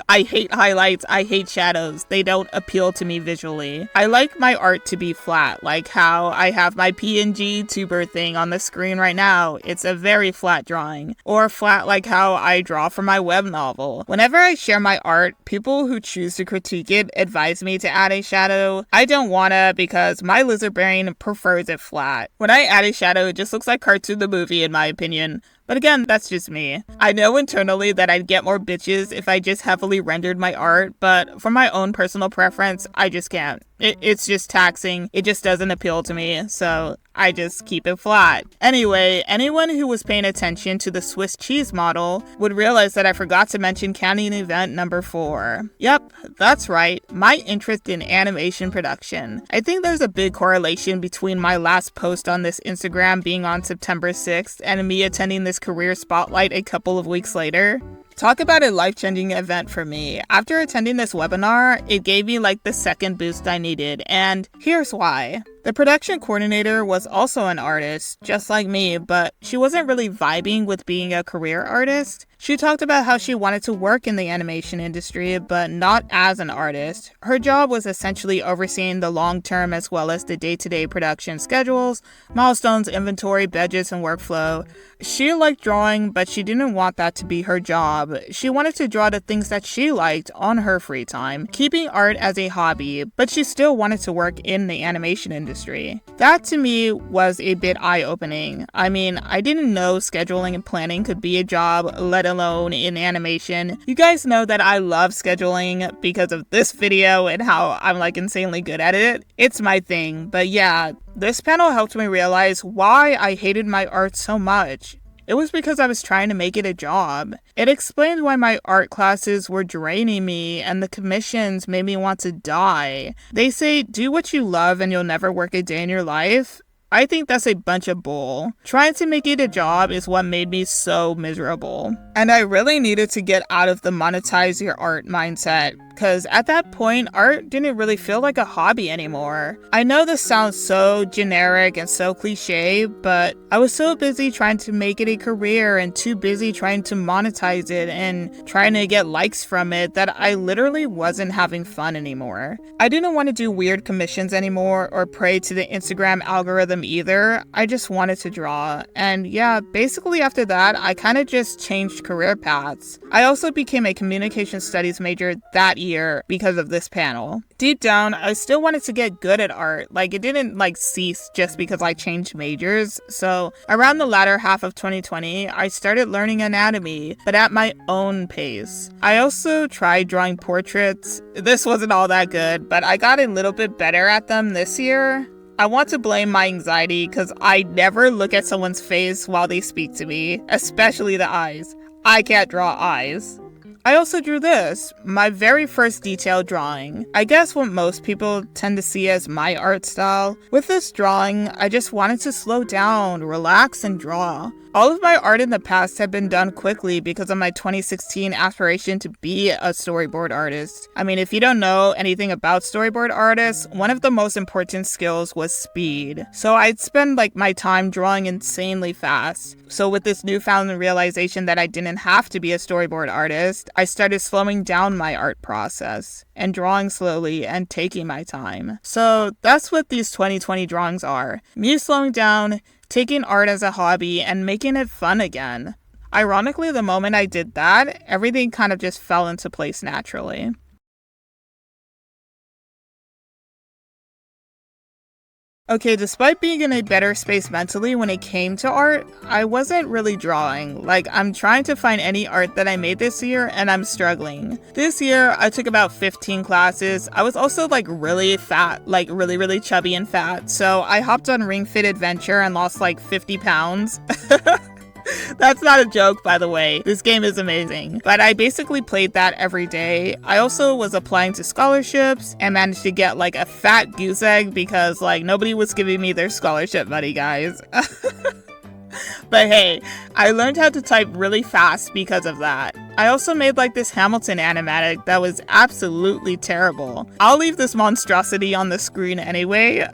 I hate highlights, I hate shadows. They don't appeal to me visually. I like my art to be flat, like how I have my PNG tuber thing on the screen right now. It's a very flat drawing. Or flat like how I draw for my web novel. Whenever I share my art, people who choose to critique it advise me to add a shadow. I don't wanna because my lizard brain prefers it flat. When I add a shadow, it just looks like Cartoon the movie in my opinion. But again, that's just me. I know internally that I'd get more bitches if I just heavily rendered my art, but for my own personal preference, I just can't. It's just taxing. It just doesn't appeal to me, so I just keep it flat. Anyway, anyone who was paying attention to the Swiss cheese model would realize that I forgot to mention counting event number 4. Yep, that's right, my interest in animation production. I think there's a big correlation between my last post on this Instagram being on September 6th and me attending this career spotlight a couple of weeks later. Talk about a life-changing event for me. After attending this webinar, it gave me like the second boost I needed, and here's why. The production coordinator was also an artist, just like me, but she wasn't really vibing with being a career artist. She talked about how she wanted to work in the animation industry, but not as an artist. Her job was essentially overseeing the long-term as well as the day-to-day production schedules, milestones, inventory, budgets, and workflow. She liked drawing, but she didn't want that to be her job. She wanted to draw the things that she liked on her free time, keeping art as a hobby, but she still wanted to work in the animation industry. That to me was a bit eye-opening. I mean, I didn't know scheduling and planning could be a job, let alone in animation. You guys know that I love scheduling because of this video and how I'm like insanely good at it. It's my thing, but yeah, this panel helped me realize why I hated my art so much. It was because I was trying to make it a job. It explained why my art classes were draining me and the commissions made me want to die. They say, do what you love and you'll never work a day in your life. I think that's a bunch of bull. Trying to make it a job is what made me so miserable. And I really needed to get out of the monetize your art mindset, because at that point, art didn't really feel like a hobby anymore. I know this sounds so generic and so cliche, but I was so busy trying to make it a career and too busy trying to monetize it and trying to get likes from it that I literally wasn't having fun anymore. I didn't want to do weird commissions anymore or pray to the Instagram algorithm either. I just wanted to draw. And yeah, basically after that, I kind of just changed career paths. I also became a communication studies major that year because of this panel. Deep down, I still wanted to get good at art. Like, it didn't cease just because I changed majors. So around the latter half of 2020, I started learning anatomy, but at my own pace. I also tried drawing portraits. This wasn't all that good, but I got a little bit better at them this year. I want to blame my anxiety because I never look at someone's face while they speak to me, especially the eyes. I can't draw eyes. I also drew this, my very first detailed drawing. I guess what most people tend to see as my art style. With this drawing, I just wanted to slow down, relax, and draw. All of my art in the past had been done quickly because of my 2016 aspiration to be a storyboard artist. I mean, if you don't know anything about storyboard artists, one of the most important skills was speed. So I'd spend like my time drawing insanely fast. So with this newfound realization that I didn't have to be a storyboard artist, I started slowing down my art process and drawing slowly and taking my time. So that's what these 2020 drawings are. Me slowing down, taking art as a hobby, and making it fun again. Ironically, the moment I did that, everything kind of just fell into place naturally. Okay, despite being in a better space mentally when it came to art, I wasn't really drawing. Like, I'm trying to find any art that I made this year, and I'm struggling. This year, I took about 15 classes. I was also, like, really fat, like, really chubby and fat, so I hopped on Ring Fit Adventure and lost, like, 50 pounds. That's not a joke, by the way. This game is amazing. But I basically played that every day. I also was applying to scholarships and managed to get like a fat goose egg because like nobody was giving me their scholarship money, guys. But hey, I learned how to type really fast because of that. I also made like this Hamilton animatic that was absolutely terrible. I'll leave this monstrosity on the screen anyway.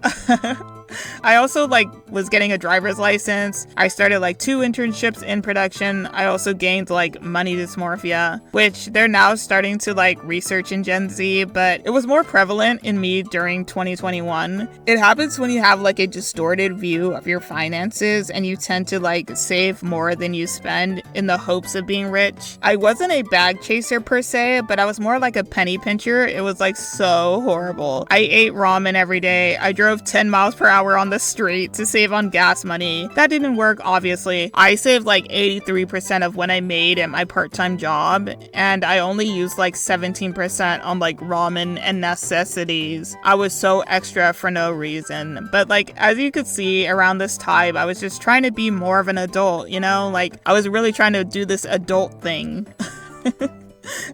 I also was getting a driver's license. I started 2 internships in production. I also gained money dysmorphia, which they're now starting to research in Gen Z, but it was more prevalent in me during 2021. It happens when you have a distorted view of your finances and you tend to save more than you spend in the hopes of being rich. I wasn't a bag chaser per se, but I was more like a penny pincher. It was so horrible. I ate ramen every day. I drove 10 miles per hour on the street to save on gas money. That didn't work, obviously. I saved 83% of what I made at my part-time job, and I only used 17% on ramen and necessities. I was so extra for no reason. But as you could see around this time, I was just trying to be more of an adult, you know? I was really trying to do this adult thing.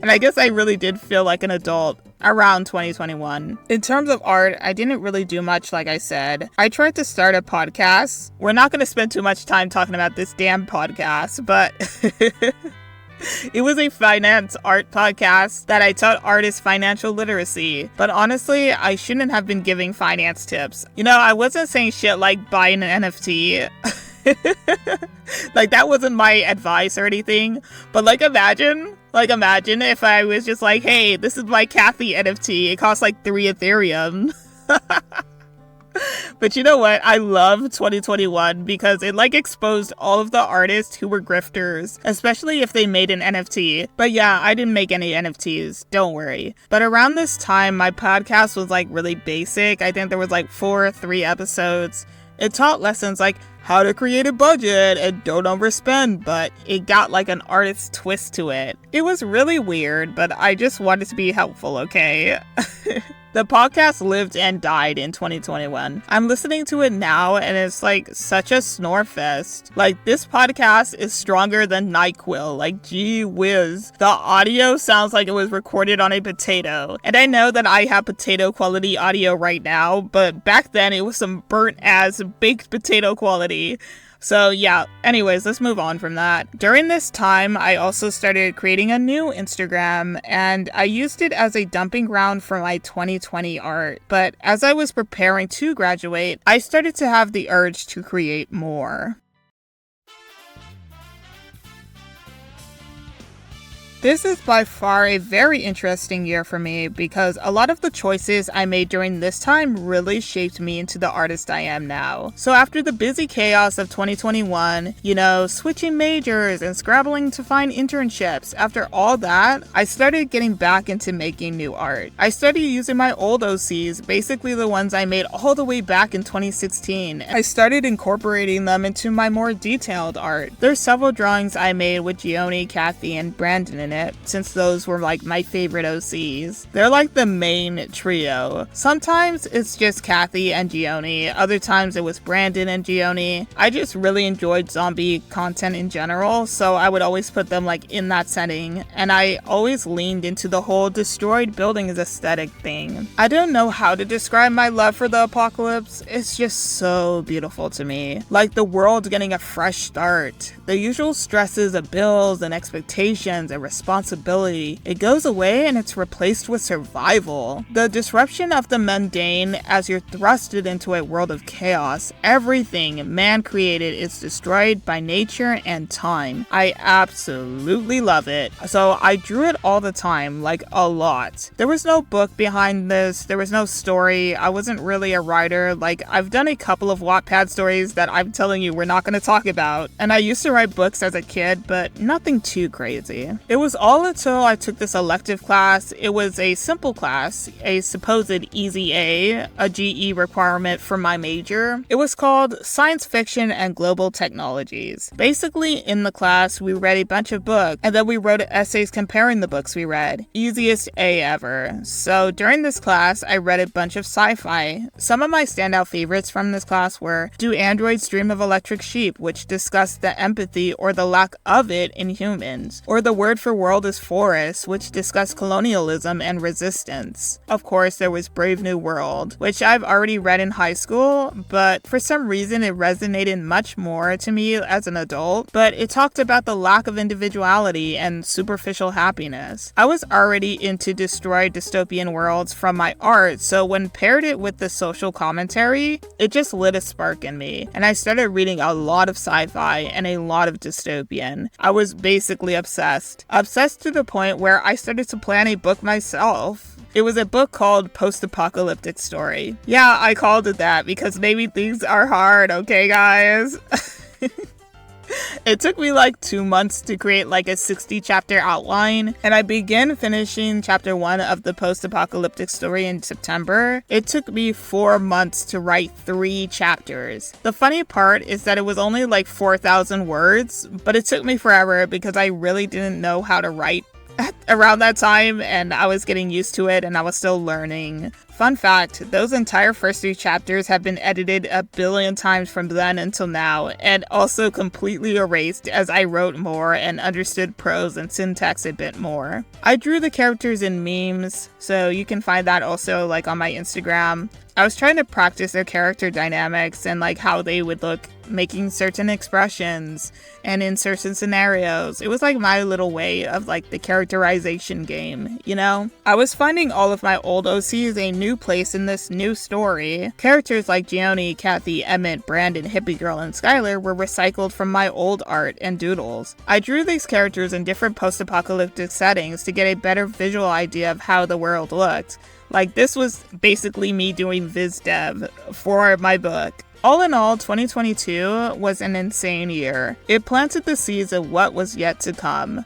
And I guess I really did feel like an adult around 2021. In terms of art, I didn't really do much, like I said. I tried to start a podcast. We're not going to spend too much time talking about this damn podcast, but it was a finance art podcast that I taught artists financial literacy. But honestly, I shouldn't have been giving finance tips. You know, I wasn't saying shit like buying an NFT. That wasn't my advice or anything. But imagine if I was just hey, this is my Kathy NFT. It costs 3 Ethereum. But you know what? I love 2021 because it exposed all of the artists who were grifters, especially if they made an NFT. But yeah, I didn't make any NFTs, don't worry. But around this time, my podcast was really basic. I think there was 4 or 3 episodes. It taught lessons how to create a budget and don't overspend, but it got an artist twist to it. It was really weird, but I just wanted to be helpful, okay? The podcast lived and died in 2021. I'm listening to it now and it's such a snore fest. This podcast is stronger than NyQuil. Gee whiz. The audio sounds like it was recorded on a potato. And I know that I have potato quality audio right now, but back then it was some burnt ass baked potato quality. So yeah, anyways, let's move on from that. During this time, I also started creating a new Instagram, and I used it as a dumping ground for my 2020 art. But as I was preparing to graduate, I started to have the urge to create more. This is by far a very interesting year for me because a lot of the choices I made during this time really shaped me into the artist I am now. So after the busy chaos of 2021, switching majors and scrabbling to find internships, after all that, I started getting back into making new art. I started using my old OCs, basically the ones I made all the way back in 2016. I started incorporating them into my more detailed art. There's several drawings I made with Gioni, Kathy, and Brandon in it, since those were like my favorite OCs. They're like the main trio. Sometimes it's just Kathy and Gioni, other times it was Brandon and Gioni. I just really enjoyed zombie content in general, so I would always put them like in that setting, and I always leaned into the whole destroyed buildings aesthetic thing. I don't know how to describe my love for the apocalypse. It's just so beautiful to me. Like the world getting a fresh start. The usual stresses of bills and expectations and responsibility, it goes away and it's replaced with survival. The disruption of the mundane as you're thrusted into a world of chaos. Everything man created is destroyed by nature and time. I absolutely love it. So I drew it all the time, like a lot. There was no book behind this. There was no story. I wasn't really a writer. Like, I've done a couple of Wattpad stories that I'm telling you we're not going to talk about. And I used to write books as a kid, but nothing too crazy. It was all until I took this elective class. It was a simple class, a supposed easy A, a GE requirement for my major. It was called Science Fiction and Global Technologies. Basically, in the class, we read a bunch of books, and then we wrote essays comparing the books we read. Easiest A ever. So during this class, I read a bunch of sci-fi. Some of my standout favorites from this class were Do Androids Dream of Electric Sheep, which discussed the empathy or the lack of it in humans, or The Word for World is Forest, which discussed colonialism and resistance. Of course, there was Brave New World, which I've already read in high school, but for some reason it resonated much more to me as an adult, but it talked about the lack of individuality and superficial happiness. I was already into destroyed dystopian worlds from my art, so when paired it with the social commentary, it just lit a spark in me, and I started reading a lot of sci-fi and a lot of dystopian. I was basically obsessed. Obsessed to the point where I started to plan a book myself. It was a book called Post-Apocalyptic Story. Yeah, I called it that because maybe things are hard, okay guys? It took me like 2 months to create like a 60 chapter outline, and I began finishing chapter 1 of the post-apocalyptic story in September. It took me 4 months to write 3 chapters. The funny part is that it was only like 4,000 words, but it took me forever because I really didn't know how to write around that time, and I was getting used to it and I was still learning. Fun fact, those entire first 3 chapters have been edited a billion times from then until now, and also completely erased as I wrote more and understood prose and syntax a bit more. I drew the characters in memes, so you can find that also like on my Instagram. I was trying to practice their character dynamics and like how they would look making certain expressions and in certain scenarios. It was like my little way of like the characterization game, you know? I was finding all of my old OCs a new place in this new story. Characters like Gioni, Kathy, Emmett, Brandon, Hippie Girl, and Skylar were recycled from my old art and doodles. I drew these characters in different post-apocalyptic settings to get a better visual idea of how the world looked. Like, this was basically me doing viz dev for my book. All in all, 2022 was an insane year. It planted the seeds of what was yet to come.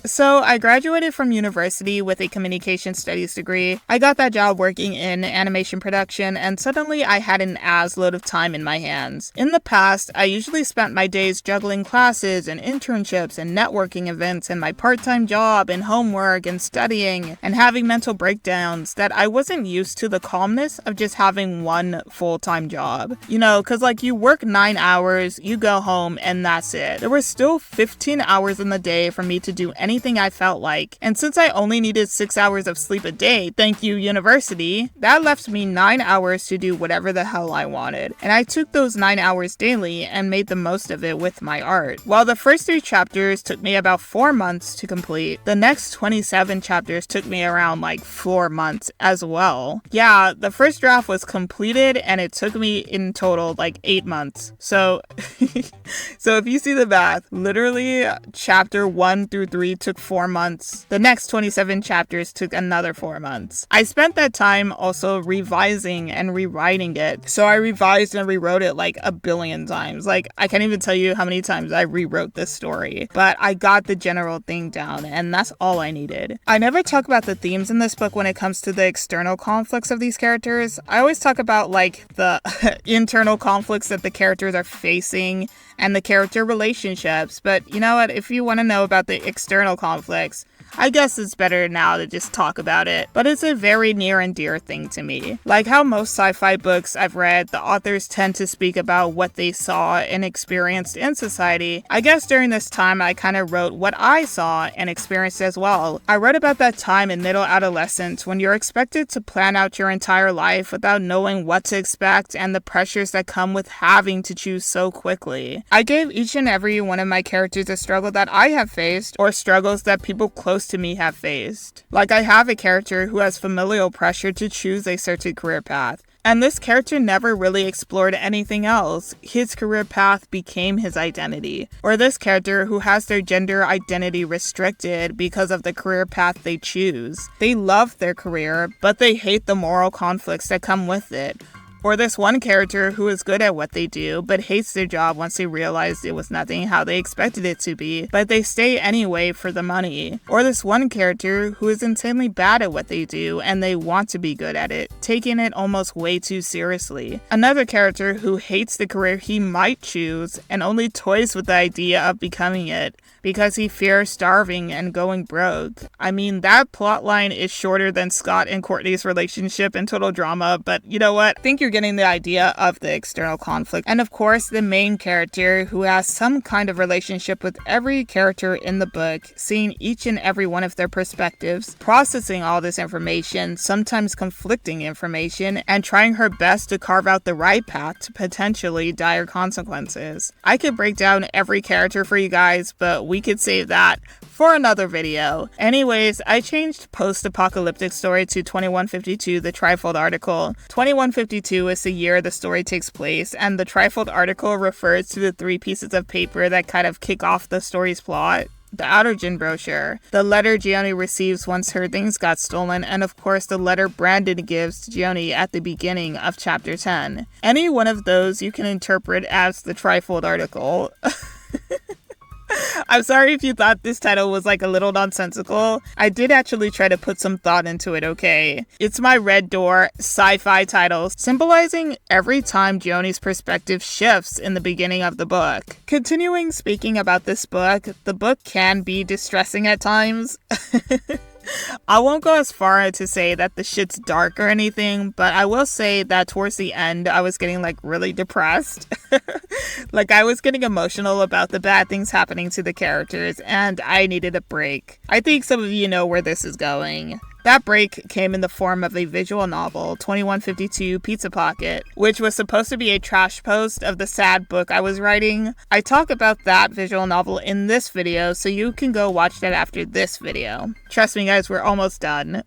So I graduated from university with a communication studies degree. I got that job working in animation production, and suddenly I had an ass load of time in my hands. In the past, I usually spent my days juggling classes and internships and networking events and my part-time job and homework and studying and having mental breakdowns that I wasn't used to the calmness of just having one full-time job. You know, cause like you work 9 hours, you go home, and that's it. There were still 15 hours in the day for me to do anything I felt like, and since I only needed 6 hours of sleep a day, thank you university, that left me 9 hours to do whatever the hell I wanted, and I took those 9 hours daily and made the most of it with my art. While the first 3 chapters took me about 4 months to complete, the next 27 chapters took me around like 4 months as well. Yeah, the first draft was completed and it took me in total like 8 months. So if you see the math, literally chapter 1 through 3 took 4 months. The next 27 chapters took another 4 months. I spent that time also revising and rewriting it. So I revised and rewrote it like a billion times. Like, I can't even tell you how many times I rewrote this story. But I got the general thing down, and that's all I needed. I never talk about the themes in this book when it comes to the external conflicts of these characters. I always talk about like the internal conflicts that the characters are facing and the character relationships. But you know what? If you want to know about the external conflicts, I guess it's better now to just talk about it, but it's a very near and dear thing to me. Like how most sci-fi books I've read, the authors tend to speak about what they saw and experienced in society. I guess during this time, I kind of wrote what I saw and experienced as well. I wrote about that time in middle adolescence when you're expected to plan out your entire life without knowing what to expect and the pressures that come with having to choose so quickly. I gave each and every one of my characters a struggle that I have faced or struggles that people close to me have faced. Like I have a character who has familial pressure to choose a certain career path. And this character never really explored anything else. His career path became his identity. Or this character who has their gender identity restricted because of the career path they choose. They love their career, but they hate the moral conflicts that come with it. Or this one character who is good at what they do, but hates their job once they realized it was nothing how they expected it to be, but they stay anyway for the money. Or this one character who is insanely bad at what they do, and they want to be good at it, taking it almost way too seriously. Another character who hates the career he might choose, and only toys with the idea of becoming it, because he fears starving and going broke. I mean, that plotline is shorter than Scott and Courtney's relationship in Total Drama, but you know what? I think you're getting the idea of the external conflict. And of course, the main character who has some kind of relationship with every character in the book, seeing each and every one of their perspectives, processing all this information, sometimes conflicting information, and trying her best to carve out the right path to potentially dire consequences. I could break down every character for you guys, but we could save that for another video. Anyways, I changed post-apocalyptic story to 2152, the Trifold article. 2152 is the year the story takes place, and the Trifold article refers to the 3 pieces of paper that kind of kick off the story's plot. The outer gin brochure, the letter Gioni receives once her things got stolen, and of course the letter Brandon gives to Gioni at the beginning of chapter 10. Any one of those you can interpret as the Trifold article. I'm sorry if you thought this title was like a little nonsensical. I did actually try to put some thought into it, okay? It's my red door sci-fi title, symbolizing every time Gioni's perspective shifts in the beginning of the book. Continuing speaking about this book, the book can be distressing at times. I won't go as far as to say that the shit's dark or anything, but I will say that towards the end, I was getting like really depressed. Like I was getting emotional about the bad things happening to the characters, and I needed a break. I think some of you know where this is going. That break came in the form of a visual novel, 2152 Pizza Pocket, which was supposed to be a trash post of the sad book I was writing. I talk about that visual novel in this video, so you can go watch that after this video. Trust me guys, we're almost done.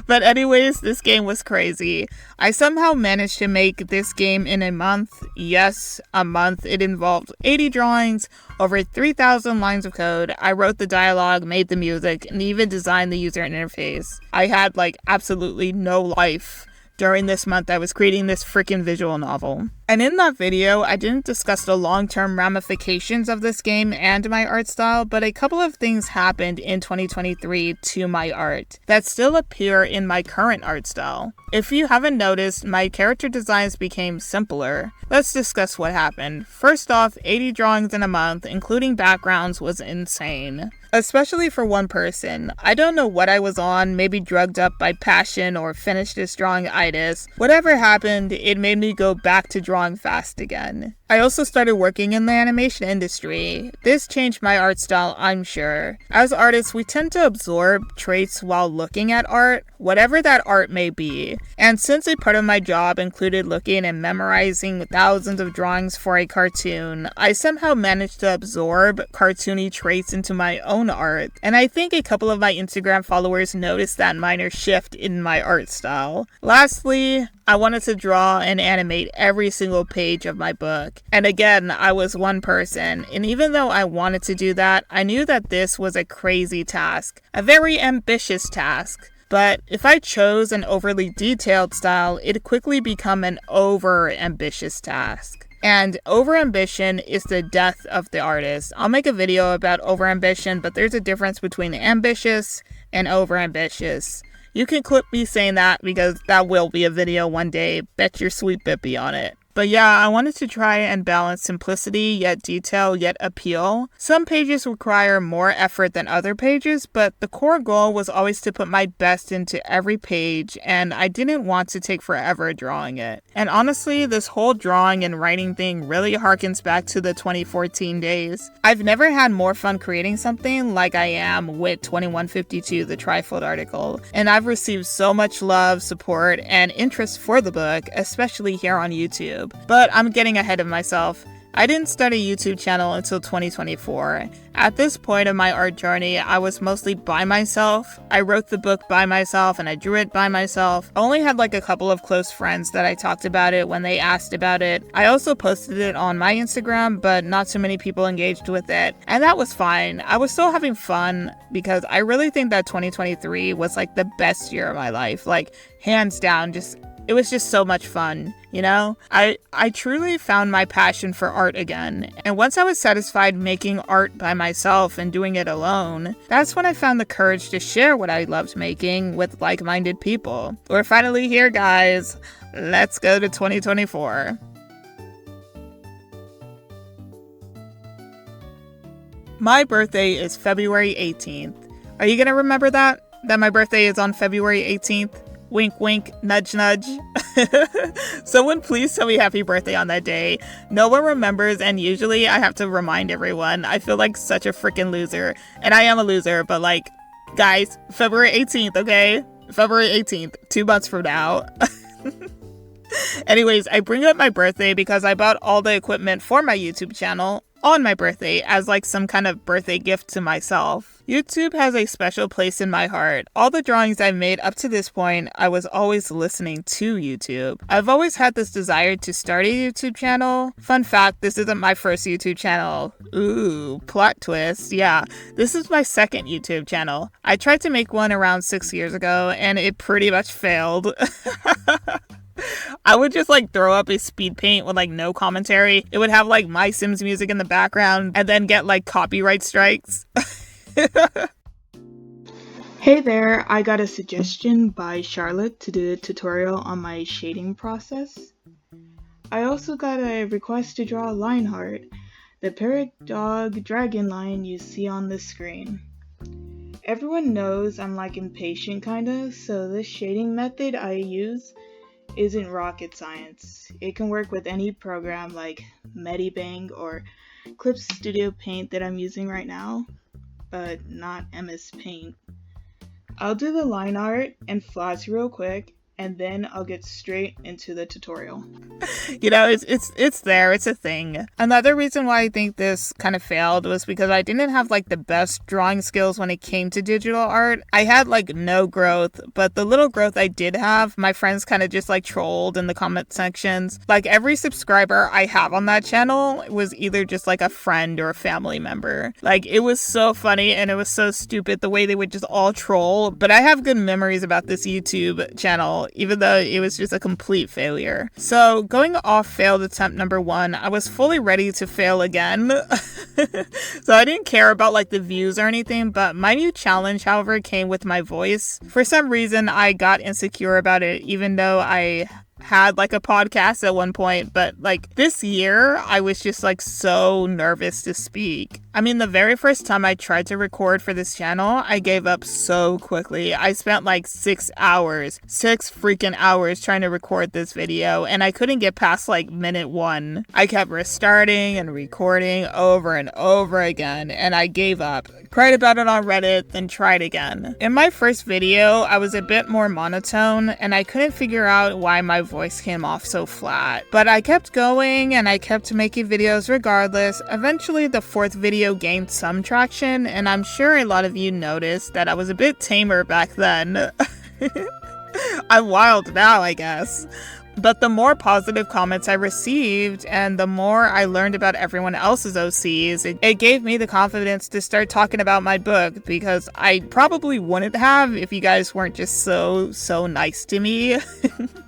But anyways, this game was crazy. I somehow managed to make this game in a month. Yes, a month. It involved 80 drawings, over 3,000 lines of code. I wrote the dialogue, made the music, and even designed the user interface. I had like absolutely no life during this month I was creating this freaking visual novel. And in that video, I didn't discuss the long-term ramifications of this game and my art style, but a couple of things happened in 2023 to my art that still appear in my current art style. If you haven't noticed, my character designs became simpler. Let's discuss what happened. First off, 80 drawings in a month, including backgrounds, was insane. Especially for one person. I don't know what I was on, maybe drugged up by passion or finished this drawing itis. Whatever happened, it made me go back to drawing fast again. I also started working in the animation industry. This changed my art style, I'm sure. As artists, we tend to absorb traits while looking at art, whatever that art may be. And since a part of my job included looking and memorizing thousands of drawings for a cartoon, I somehow managed to absorb cartoony traits into my own art. And I think a couple of my Instagram followers noticed that minor shift in my art style. Lastly, I wanted to draw and animate every single page of my book. And again, I was one person, and even though I wanted to do that, I knew that this was a crazy task, a very ambitious task. But if I chose an overly detailed style, it'd quickly become an over-ambitious task. And over-ambition is the death of the artist. I'll make a video about over-ambition, but there's a difference between ambitious and over-ambitious. You can clip me saying that because that will be a video one day. Bet your sweet bippy on it. But yeah, I wanted to try and balance simplicity, yet detail, yet appeal. Some pages require more effort than other pages, but the core goal was always to put my best into every page, and I didn't want to take forever drawing it. And honestly, this whole drawing and writing thing really harkens back to the 2014 days. I've never had more fun creating something like I am with 2152, the Trifold article, and I've received so much love, support, and interest for the book, especially here on YouTube. But I'm getting ahead of myself. I didn't start a YouTube channel until 2024. At this point of my art journey, I was mostly by myself. I wrote the book by myself and I drew it by myself. I only had like a couple of close friends that I talked about it when they asked about it. I also posted it on my Instagram, but not so many people engaged with it. And that was fine. I was still having fun because I really think that 2023 was like the best year of my life. Like hands down, it was just so much fun, you know? I truly found my passion for art again. And once I was satisfied making art by myself and doing it alone, that's when I found the courage to share what I loved making with like-minded people. We're finally here, guys. Let's go to 2024. My birthday is February 18th. Are you gonna remember that? That my birthday is on February 18th? Wink, wink, nudge, nudge. Someone please tell me happy birthday on that day. No one remembers, and usually I have to remind everyone. I feel like such a freaking loser. And I am a loser, but like, guys, February 18th, okay? February 18th, 2 months from now. Anyways, I bring up my birthday because I bought all the equipment for my YouTube channel on my birthday as like some kind of birthday gift to myself. YouTube has a special place in my heart. All the drawings I've made up to this point, I was always listening to YouTube. I've always had this desire to start a YouTube channel. Fun fact, this isn't my first YouTube channel. Ooh, plot twist. Yeah, this is my second YouTube channel. I tried to make one around 6 years ago and it pretty much failed. I would just like throw up a speed paint with like no commentary. It would have like My Sims music in the background and then get like copyright strikes. Hey there, I got a suggestion by Charlotte to do a tutorial on my shading process. I also got a request to draw a line heart, the parrot dog dragon line you see on the screen. Everyone knows I'm like impatient kinda, so this shading method I use isn't rocket science. It can work with any program like Medibang or Clips Studio Paint that I'm using right now, but not MS Paint. I'll do the line art and flats real quick, and then I'll get straight into the tutorial. You know, it's there, it's a thing. Another reason why I think this kind of failed was because I didn't have like the best drawing skills when it came to digital art. I had like no growth, but the little growth I did have, my friends kind of just like trolled in the comment sections. Like every subscriber I have on that channel was either just like a friend or a family member. Like it was so funny and it was so stupid the way they would just all troll, but I have good memories about this YouTube channel, even though it was just a complete failure. So going off failed attempt number 1, I was fully ready to fail again. So I didn't care about like the views or anything, but my new challenge, however, came with my voice. For some reason, I got insecure about it, even though I had like a podcast at one point, but like this year I was just like so nervous to speak. I mean, the very first time I tried to record for this channel, I gave up so quickly. I spent like 6 freaking hours trying to record this video, and I couldn't get past like minute 1. I kept restarting and recording over and over again, and I gave up. Cried about it on Reddit, then tried again. In my first video, I was a bit more monotone, and I couldn't figure out why my voice came off so flat. But I kept going, and I kept making videos regardless. Eventually, the 4th video gained some traction, and I'm sure a lot of you noticed that I was a bit tamer back then. I'm wild now, I guess. But the more positive comments I received and the more I learned about everyone else's OCs, it gave me the confidence to start talking about my book, because I probably wouldn't have if you guys weren't just so nice to me.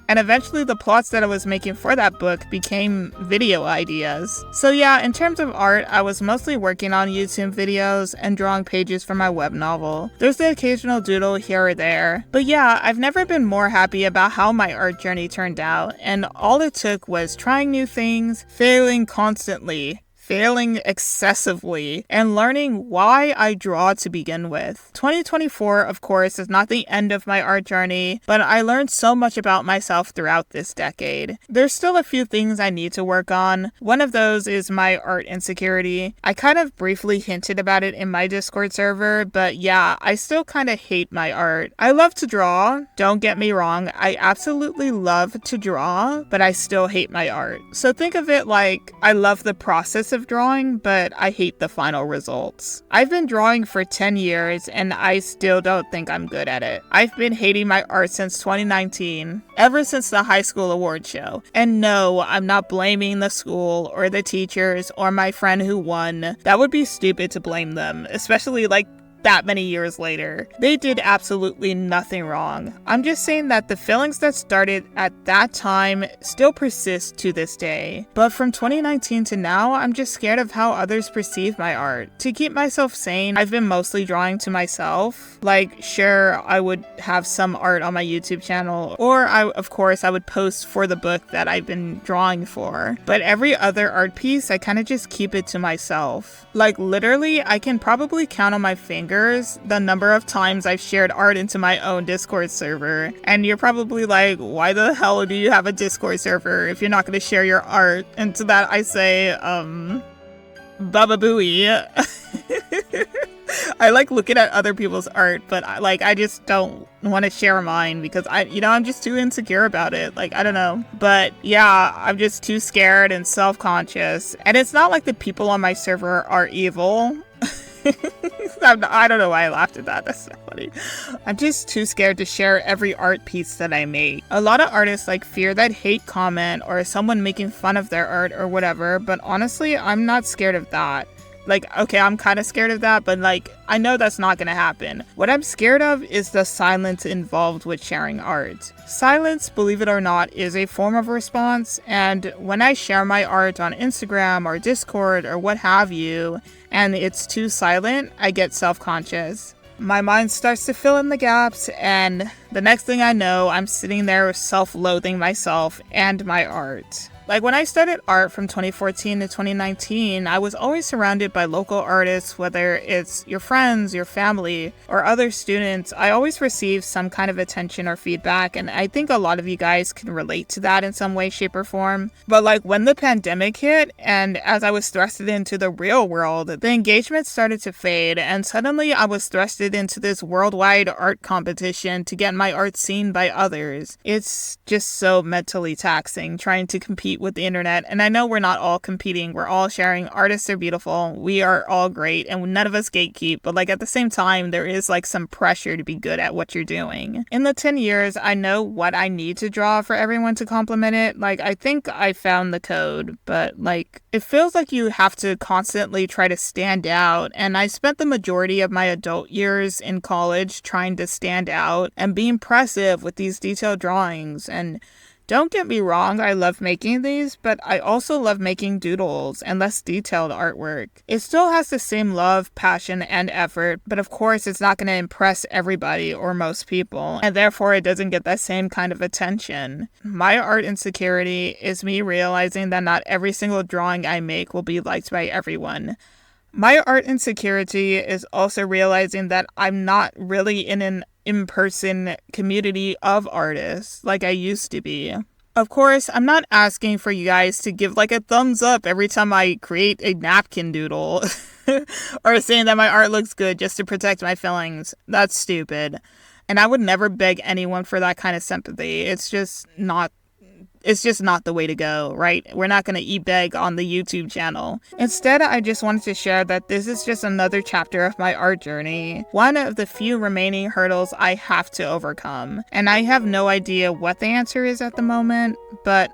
And eventually the plots that I was making for that book became video ideas. So yeah, in terms of art, I was mostly working on YouTube videos and drawing pages for my web novel. There's the occasional doodle here or there. But yeah, I've never been more happy about how my art journey turned out, and all it took was trying new things, failing constantly, failing excessively, and learning why I draw to begin with. 2024, of course, is not the end of my art journey, but I learned so much about myself throughout this decade. There's still a few things I need to work on. One of those is my art insecurity. I kind of briefly hinted about it in my Discord server, but yeah, I still kind of hate my art. I love to draw, don't get me wrong, I absolutely love to draw, but I still hate my art. So think of it like I love the process of drawing, but I hate the final results. I've been drawing for 10 years and I still don't think I'm good at it. I've been hating my art since 2019, ever since the high school award show. And no, I'm not blaming the school or the teachers or my friend who won. That would be stupid to blame them, especially like that many years later. They did absolutely nothing wrong. I'm just saying that the feelings that started at that time still persist to this day. But from 2019 to now, I'm just scared of how others perceive my art. To keep myself sane, I've been mostly drawing to myself. Like, sure, I would have some art on my YouTube channel, or of course, I would post for the book that I've been drawing for. But every other art piece, I kind of just keep it to myself. Like, literally, I can probably count on my fingers the number of times I've shared art into my own Discord server. And you're probably like, why the hell do you have a Discord server if you're not going to share your art? And to that I say, Baba Booey. I like looking at other people's art, but I just don't want to share mine because I'm just too insecure about it. Like, I don't know. But yeah, I'm just too scared and self-conscious. And it's not like the people on my server are evil. I don't know why I laughed at that. That's so funny. I'm just too scared to share every art piece that I make. A lot of artists fear that hate comment or someone making fun of their art or whatever, but honestly, I'm not scared of that. Okay, I'm kind of scared of that, but I know that's not gonna happen. What I'm scared of is the silence involved with sharing art. Silence, believe it or not, is a form of response, and when I share my art on Instagram or Discord or what have you, and it's too silent, I get self-conscious. My mind starts to fill in the gaps, and the next thing I know, I'm sitting there self-loathing myself and my art. When I started art from 2014 to 2019, I was always surrounded by local artists, whether it's your friends, your family, or other students. I always received some kind of attention or feedback, and I think a lot of you guys can relate to that in some way, shape, or form. But when the pandemic hit, and as I was thrusted into the real world, the engagement started to fade, and suddenly I was thrusted into this worldwide art competition to get my art seen by others. It's just so mentally taxing trying to compete with the internet, and I know we're not all competing, we're all sharing. Artists are beautiful, we are all great, and none of us gatekeep, but at the same time there is some pressure to be good at what you're doing. In the 10 years, I know what I need to draw for everyone to compliment it. I think I found the code, but it feels like you have to constantly try to stand out, and I spent the majority of my adult years in college trying to stand out and be impressive with these detailed drawings. And don't get me wrong, I love making these, but I also love making doodles and less detailed artwork. It still has the same love, passion, and effort, but of course it's not going to impress everybody or most people, and therefore it doesn't get that same kind of attention. My art insecurity is me realizing that not every single drawing I make will be liked by everyone. My art insecurity is also realizing that I'm not really in an in-person community of artists like I used to be. Of course, I'm not asking for you guys to give a thumbs up every time I create a napkin doodle or saying that my art looks good just to protect my feelings. That's stupid. And I would never beg anyone for that kind of sympathy. It's just not it's just not the way to go, right? We're not going to e-beg on the YouTube channel. Instead, I just wanted to share that this is just another chapter of my art journey, one of the few remaining hurdles I have to overcome. And I have no idea what the answer is at the moment, but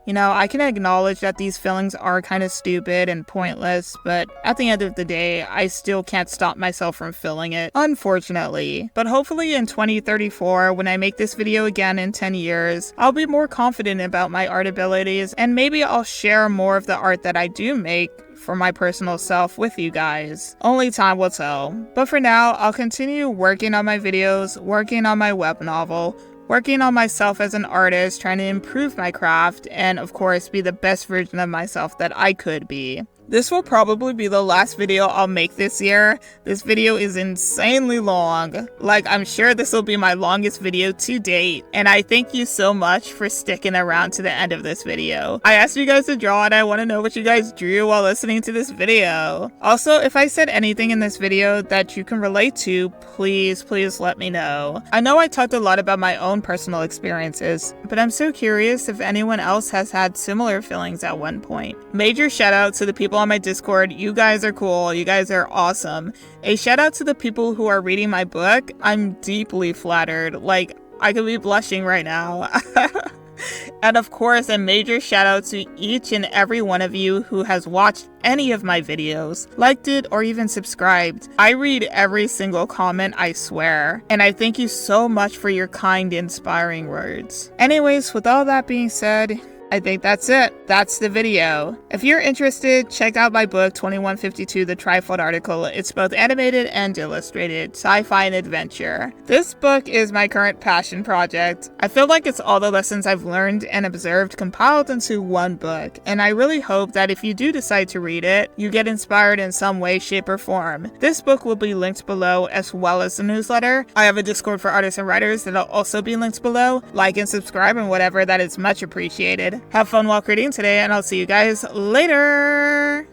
you know, I can acknowledge that these feelings are kind of stupid and pointless, but at the end of the day, I still can't stop myself from feeling it, unfortunately. But hopefully in 2034, when I make this video again in 10 years, I'll be more confident about my art abilities, and maybe I'll share more of the art that I do make for my personal self with you guys. Only time will tell. But for now, I'll continue working on my videos, working on my web novel, working on myself as an artist, trying to improve my craft, and of course be the best version of myself that I could be. This will probably be the last video I'll make this year. This video is insanely long. Like, I'm sure this will be my longest video to date. And I thank you so much for sticking around to the end of this video. I asked you guys to draw and I want to know what you guys drew while listening to this video. Also, if I said anything in this video that you can relate to, please let me know. I know I talked a lot about my own personal experiences, but I'm so curious if anyone else has had similar feelings at one point. Major shout out to the people on my Discord. You guys are cool. You guys are awesome. A shout out to the people who are reading my book. I'm deeply flattered. Like, I could be blushing right now. And of course, a major shout out to each and every one of you who has watched any of my videos, liked it, or even subscribed. I read every single comment, I swear. And I thank you so much for your kind, inspiring words. Anyways, with all that being said, I think that's it. That's the video. If you're interested, check out my book, 2152, The Trifold Article. It's both animated and illustrated, sci-fi and adventure. This book is my current passion project. I feel like it's all the lessons I've learned and observed compiled into one book, and I really hope that if you do decide to read it, you get inspired in some way, shape, or form. This book will be linked below, as well as the newsletter. I have a Discord for artists and writers that'll also be linked below. Like and subscribe and whatever, that is much appreciated. Have fun while creating today, and I'll see you guys later!